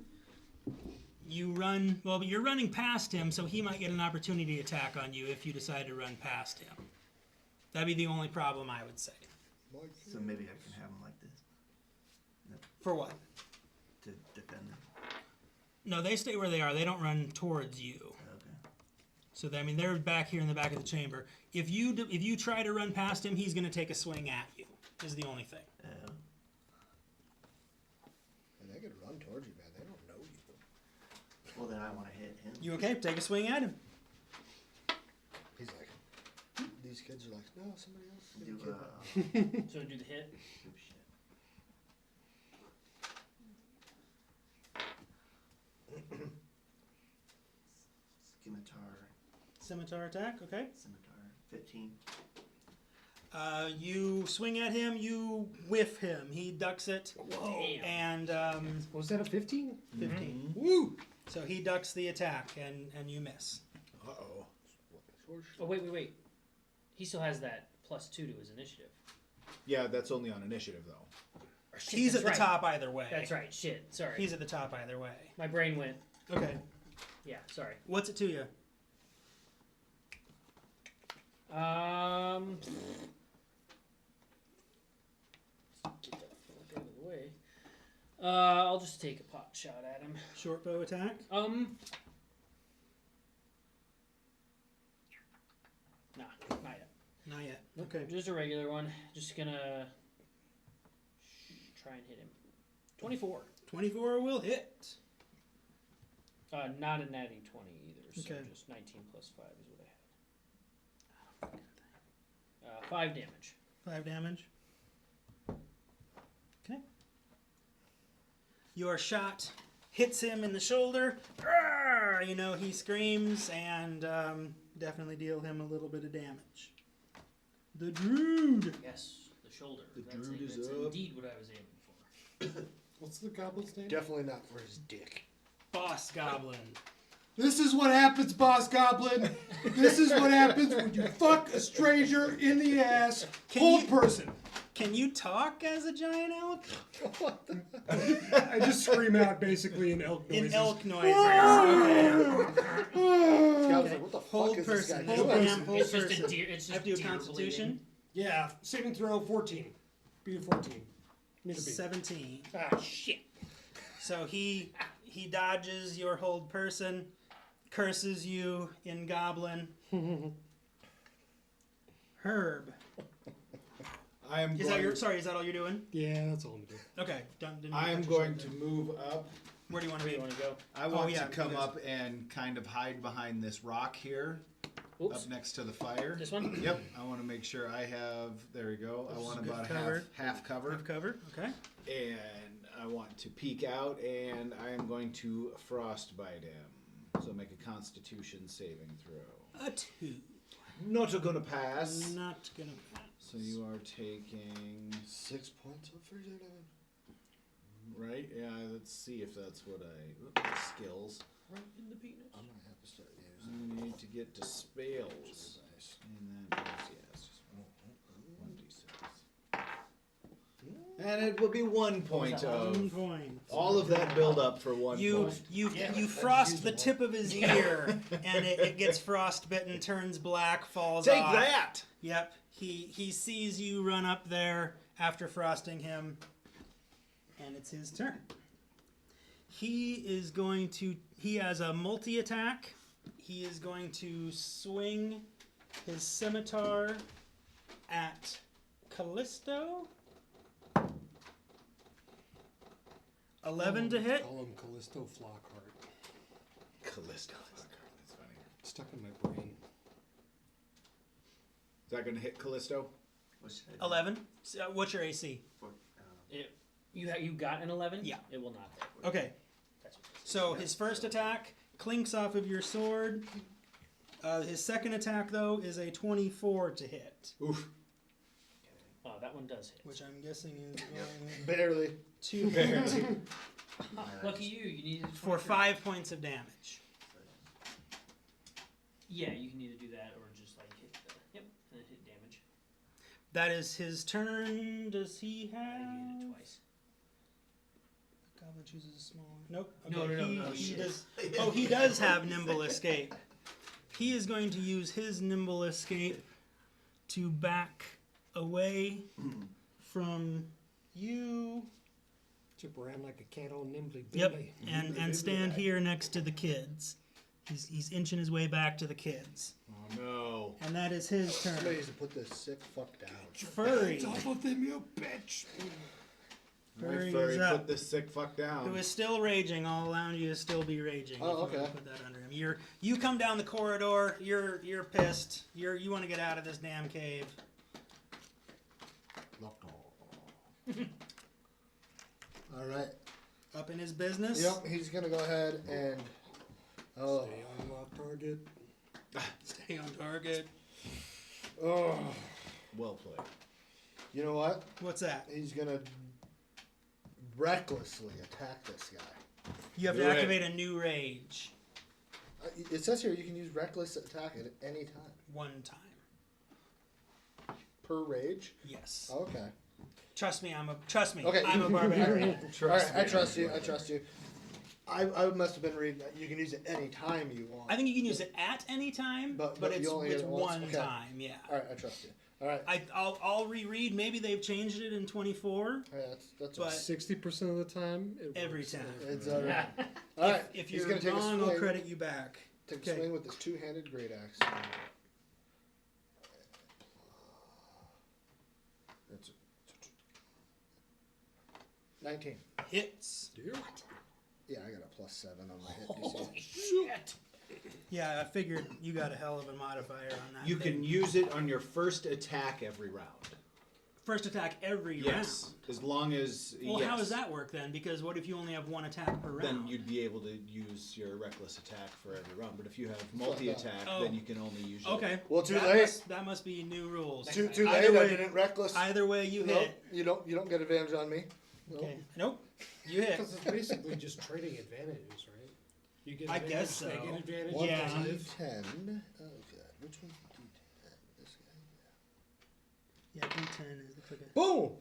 run... Well, you're running past him, so he might get an opportunity attack on you if you decide to run past him. That'd be the only problem, I would say. So maybe I can have them like this For what? to defend them. No, they stay where they are. They don't run towards you. Okay. So, I mean, they're back here in the back of the chamber. If you try to run past him, he's going to take a swing at you, is the only thing. And they could run towards you, man. They don't know you. Well, then I want to hit him. You okay? Take a swing at him. He's like, these kids are like, no, somebody else. is Do gonna kill them." So do the hit. oh shit. Scimitar attack, okay. Scimitar. 15. You swing at him, you whiff him. He ducks it. Damn. And Was that a 15? 15. Woo! So he ducks the attack, and you miss. Uh-oh. Oh, wait. He still has that +2 to his initiative. Yeah, that's only on initiative, though. Or shit, He's at that's the right. top either way. That's right. Shit. Sorry. He's at the top either way. My brain went. Okay. Yeah. Sorry. What's it to you? Get that fuck out of the way. I'll just take a pot shot at him. Short bow attack? Nah, not yet. Not yet. Nope, Okay. just a regular one. Just gonna try and hit him. 24. 24 will hit. Not a natty 20 either. So Okay. just 19 plus 5 is what I had. 5 damage. 5 damage. Okay. Your shot hits him in the shoulder. Arrgh! You know, he screams and definitely deal him a little bit of damage. The Druid. Yes, the shoulder. The that's Druid is that's up. indeed what I was aiming for. What's the goblin's name? Definitely not for his dick. Boss Goblin. This is what happens, Boss Goblin. This is what happens when you fuck a stranger in the ass, cold person. Can you talk as a giant elk? I just scream out basically in elk noises. In elk noises. Okay. This guy was like, what the fuck Hold is person. this guy Hold doing? damn hold It's just a person. deer. It's I just have to do a deer constitution. Yeah, saving throw 14. Be a 14. Need to be. 17. Ah, shit. So he dodges your hold person, curses you in goblin. Herb. I am Is that all you're doing? Yeah, that's all I'm doing. Okay, done. Didn't I am cut you going short to there. move up. Where do you want to Where do be? you want to go? I want yeah, to come because- up and kind of hide behind this rock here, Oops. up next to the fire. This one? Yep. I want to make sure I have. There we go. I This want is about good cover. half cover, Have cover. Okay. and I want to peek out, and I am going to frostbite him. So make a Constitution saving throw. A 2. Not gonna pass. Not gonna pass. So you are taking 6 points of freezing damage. right. Yeah. Let's see if that's what skills. Right in the penis. I might have to start I using need to get to spells, dice. and that is it's just 1d6. And it will be 1 point that? 1 of point. all of that build up for 1 You point. you frost the tip of his ear, and it gets frostbitten, turns black, falls Take off. that! Yep. He sees you run up there after frosting him, and it's his turn. He is going to. He has a multi-attack. He is going to swing his scimitar at Kallisto. 11 to hit. Call him Kallisto Flockhart. Callisto. That's funny. Stuck in my brain. Is that going to hit Callisto? What should I do? 11. So, what's your AC? You got an 11? Yeah. It will not hit. Okay. That's what this is. So his first attack clinks off of your sword. His second attack, though, is a 24 to hit, Oof. That one does hit. which I'm guessing is going Barely. to hit Lucky you. You needed for 5 points of damage. Yeah, you can either do that or just like hit the. Yep, and then hit damage. That is his turn. Does he You have? hit it twice. Goblin chooses a small one. Nope. No, no, He shit. does. Oh, he does have nimble escape. He is going to use his nimble escape to back away from you. Chip around like a cat on nimbly Yep, billy. and stand here next to the kids. He's inching his way back to the kids, Oh no. and that is his Somebody turn. needs to put this sick fuck down. Furry, It's off of them, you bitch. Alright, Furry's Furry, up. put this sick fuck down. who is still raging all around you, is still be raging. Oh, if you want okay. to put that under him. You come down the corridor. You're pissed. You want to get out of this damn cave. All right. Up in his business. Yep, he's gonna go ahead and. Oh. Stay on lock target. Stay on target. Oh. Well played. You know what? What's that? He's gonna recklessly attack this guy. You have Do to it. activate a new rage It says here you can use reckless attack at any time. 1 time. Per rage? Yes. Okay. Trust me. I'm a Okay. I'm a barbarian. Alright, I trust you. I trust you. I must have been reading that you can use it any time you want. I think you can use it at any time, But but you it's only get it once? 1 Okay. time. Yeah. Alright, I trust you. Alright. I'll reread. Maybe they've changed it in 24. Yeah, that's But 60% of the time, it every works. time. It's alright. Alright. If he's you're gonna take a wrong, I'll swing. credit you back. Take a Okay. swing with this two-handed great axe. That's 19. Hits. Dear. Yeah, I got a +7 on my hit. Holy DC. shit. Yeah, I figured you got a hell of a modifier on that. You thing. can use it on your first attack every round. First attack every Yes. round. As long as. Well, yes. how does that work then? Because what if you only have 1 attack per round? Then you'd be able to use your reckless attack for every round. But if you have multi-attack, Oh. then you can only use. Okay. Well, too that late. that must be new rules. Too Either late. I way- didn't reckless. Either way, you Nope, hit. you don't get advantage on me. Nope. Okay. Nope. You hit. Because it's basically just trading advantages, right? You get I advantage, guess so. they get advantage. One Yeah. D10. Oh god, which one's the D10? This guy. Yeah, D10 is the quickest. Boom.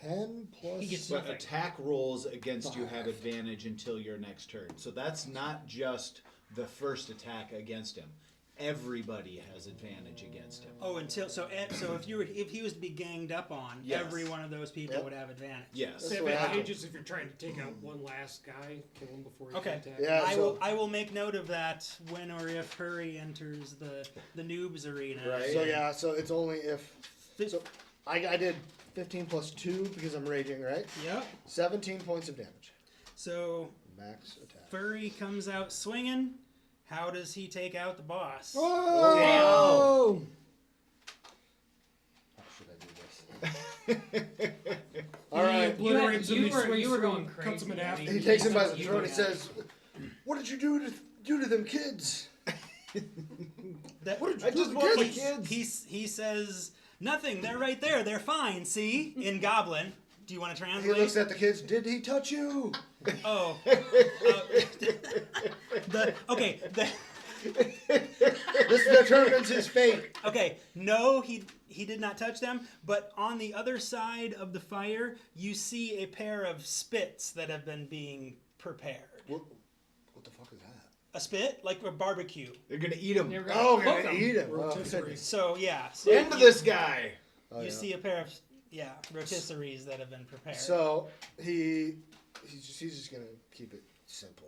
10 plus. He gets But nothing. attack rolls against you have 5. advantage until your next turn. So that's not just the first attack against him. Everybody has advantage against him. Oh, so if he was to be ganged up on, Yes. every one of those people Yep. would have advantage. Yes. That's It's the way I do it. advantageous if you're trying to take out one last guy, kill him before he Okay. can attack. Yeah. I will make note of that when or if Furey enters the noobs arena. Right. So yeah, so it's only if. Fi- So I did 15 plus 2 because I'm raging, right? Yep. 17 points of damage. So Max attack. Furry comes out swinging. How does he take out the boss? Oh! How should I do this? All right. Obliterates him, you he were- swings you were through going him, cuts him in crazy. half. I He mean, takes him by the you throat. He got- says, "What did you do to them kids?" That, I just want the kids. He says nothing. They're right there. They're fine. See, in Goblin. Do you want to He translate? looks at the kids. Did he touch you? Oh. This determines his fate. Okay, no, he did not touch them, but on the other side of the fire, you see a pair of spits that have been being prepared. What the fuck is that? A spit? Like a barbecue. They're gonna eat him. They're Oh, cook we're gonna 'em. eat him. Rotisserie. So, yeah. So Into this guy. Oh, You yeah. see a pair of, rotisseries that have been prepared. So he's just gonna keep it simple.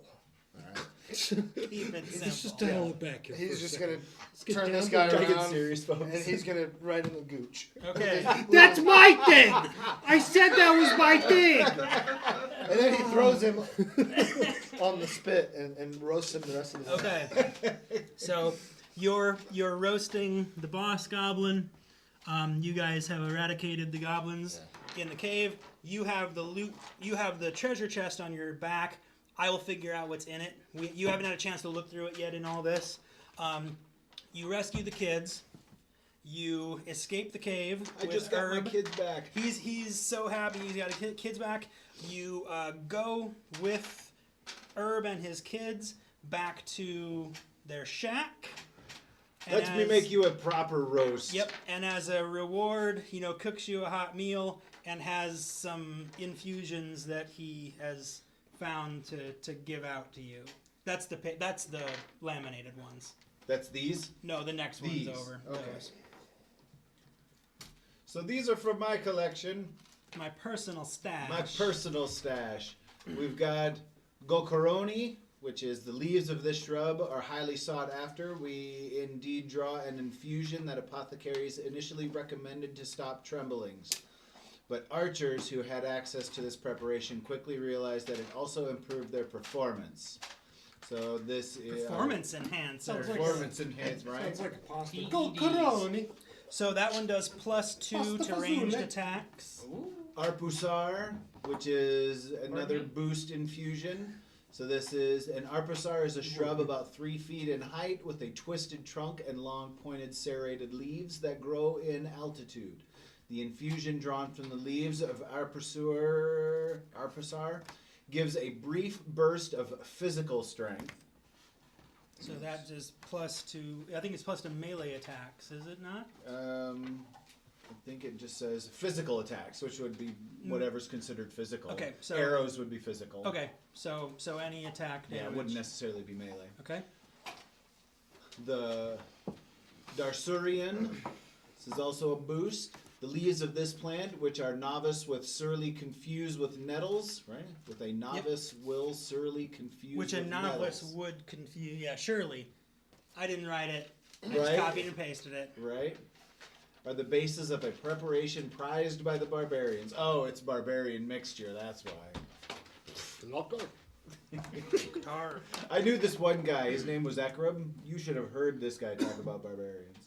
All right. Keep it Let's just simple. dial it back here. He's for a just second. gonna get turn down this to guy it. Gotta get around, serious, folks. and he's gonna ride in the gooch. Okay. That's my thing. I said that was my thing. And then he throws him on the spit and roasts him the rest of the day. Okay. So you're roasting the boss goblin. You guys have eradicated the goblins in the cave. You have the loot. You have the treasure chest on your back. I will figure out what's in it. You haven't had a chance to look through it yet in all this. You rescue the kids. You escape the cave. I with just got Herb. my kids back. He's so happy he's got his kids back. You go with Herb and his kids back to their shack. And Let me make you a proper roast. Yep, and as a reward, cooks you a hot meal and has some infusions that he has found to give out to you. That's the laminated ones. That's these. No, the next These. one's over. Okay. Those. So these are from my collection. My personal stash. My personal stash. We've got gokoroni, which is the leaves of this shrub are highly sought after. We indeed draw an infusion that apothecaries initially recommended to stop tremblings. But archers who had access to this preparation quickly realized that it also improved their performance. So this is Performance enhancer. Sounds like performance enhanced, right? Sounds like a pasta. PEDs. Go Coroni. So that one does +2 Pasta to ranged fazool. attacks. Arpusar, which is another Pardon me? boost infusion. So this is an Arpusar is a shrub about 3 feet in height with a twisted trunk and long pointed serrated leaves that grow in altitude. The infusion drawn from the leaves of Arpusar gives a brief burst of physical strength. So that is +2. I think it's +2 melee attacks, is it not? I think it just says physical attacks, which would be whatever's considered physical. Okay, so- arrows would be physical. Okay, so any attack damage. Yeah, it wouldn't necessarily be melee. Okay. The Darsurian, this is also a boost. The leaves of this plant, which are novice with surly confused with nettles, right? With a novice will surly confuse Which a with novice nettles, would confuse. Yeah, surely. I didn't write it. I Right. just copied and pasted it. right? Are the basis of a preparation prized by the barbarians. Oh, it's barbarian mixture, that's why. Tar. I knew this one guy, his name was Ekrub. You should have heard this guy talk about barbarians.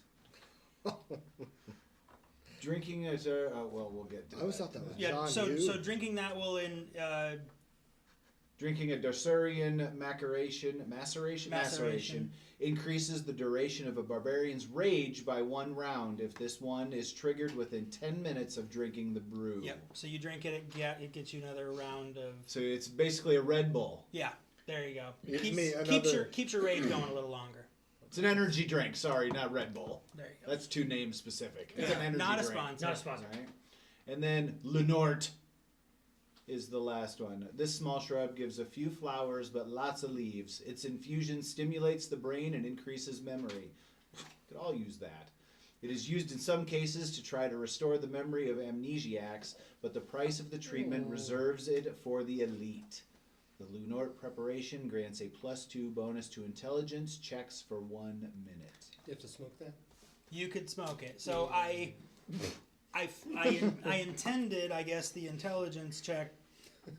Drinking is well, we'll get to I always that. thought that was Yeah. John So Hughes. drinking that will Drinking a Darsurian maceration increases the duration of a barbarian's rage by 1 round if this one is triggered within 10 minutes of drinking the brew. Yep. So you drink it, it gets you another round of. So it's basically a Red Bull. Yeah. There you go. Gives Keeps, me keeps another- your rage going a little longer. It's an energy drink. Sorry, not Red Bull. There you go. That's too name specific. It's an energy Not a drink. sponsor. Not a sponsor. Right? And then Lenort is the last one. This small shrub gives a few flowers but lots of leaves. Its infusion stimulates the brain and increases memory. Could all use that. It is used in some cases to try to restore the memory of amnesiacs, but the price of the treatment reserves it for the elite. The Lunort preparation grants a +2 bonus to intelligence checks for 1 minute. You have to smoke that? You could smoke it. So I intended, I guess, the intelligence check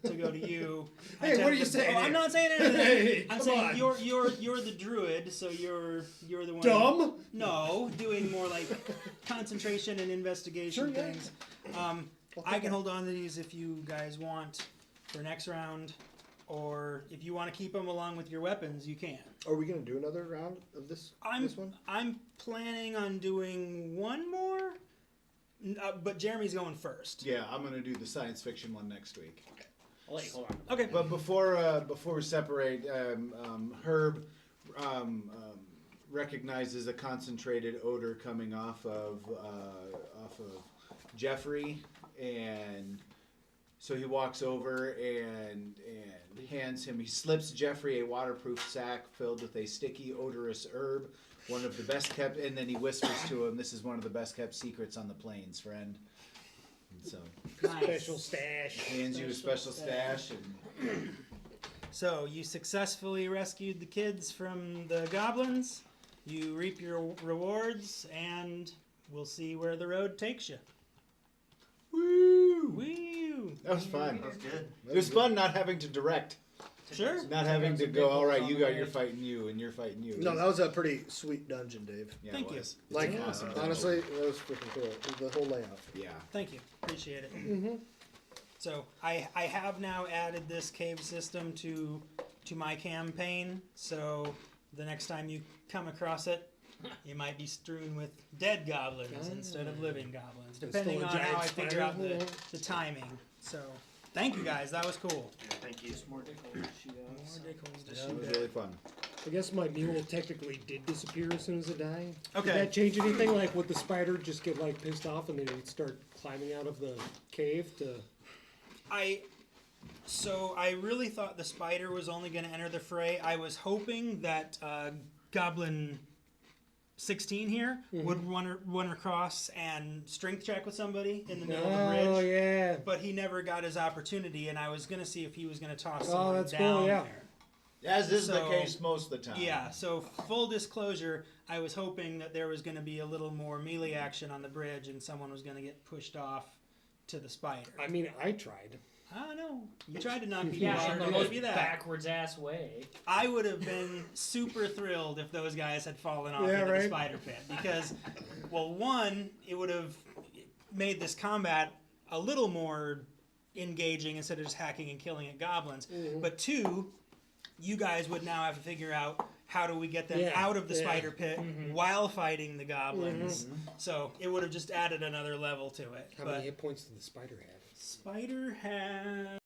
to go to you. Hey, what are you saying I'm here? not saying anything. Hey, I'm come saying on. you're the druid, so you're the one. Dumb? No, doing more like concentration and investigation Sure, yeah. things. I can hold on to these if you guys want for next round, or if you want to keep them along with your weapons, you can. Are we gonna do another round of this one? I'm planning on doing one more, but Jeremy's going first. Yeah, I'm going to do the science fiction one next week. I'll let you hold on. Okay. But before we separate, Herb, recognizes a concentrated odor coming off of Jeffrey, and so he walks over and hands him. He slips Jeffrey a waterproof sack filled with a sticky, odorous herb, one of the best kept. And then he whispers to him, "This is one of the best kept secrets on the plains, friend." And so Special stash. hands you a special stash, and So you successfully rescued the kids from the goblins. You reap your rewards, and we'll see where the road takes you. woo! Woo! That was fun. That was good. It was fun not having to direct, Sure. not having to go. All right, you got your fighting you, and you're fighting you. No, that was a pretty sweet dungeon, Dave. Yeah, Thank it you. was. It's Like, an awesome. honestly, it was freaking cool. The whole layout. Yeah. Thank you. Appreciate it. So I have now added this cave system to my campaign. So the next time you come across it, you might be strewn with dead goblins instead of living goblins, depending still a on how giant I figure spider? out the timing. So thank you guys. That was cool. Yeah, thank you. More dickholes to shoot out. It was really fun. I guess my mule technically did disappear as soon as it died. Okay. Did that change anything? Like, would the spider just get like pissed off and then he'd start climbing out of the cave to? So I really thought the spider was only going to enter the fray. I was hoping that Goblin 16 here would run across and strength check with somebody in the middle of the bridge. Oh yeah. But he never got his opportunity, and I was going to see if he was going to toss Oh, someone that's down cool, yeah. there. As is the So- case most of the time. Yeah, so full disclosure, I was hoping that there was going to be a little more melee action on the bridge and someone was going to get pushed off to the spider. I mean, I tried. I don't know. You tried to knock people Yeah, out. in the I'll most give you that. backwards ass way. I would have been super thrilled if those guys had fallen off Yeah, into right. the spider pit because, well, one, it would have made this combat a little more engaging instead of just hacking and killing at goblins. But two, you guys would now have to figure out how do we get them Yeah, out of the yeah. spider pit while fighting the goblins. So it would have just added another level to it. How but many hit points did the spider have? spider has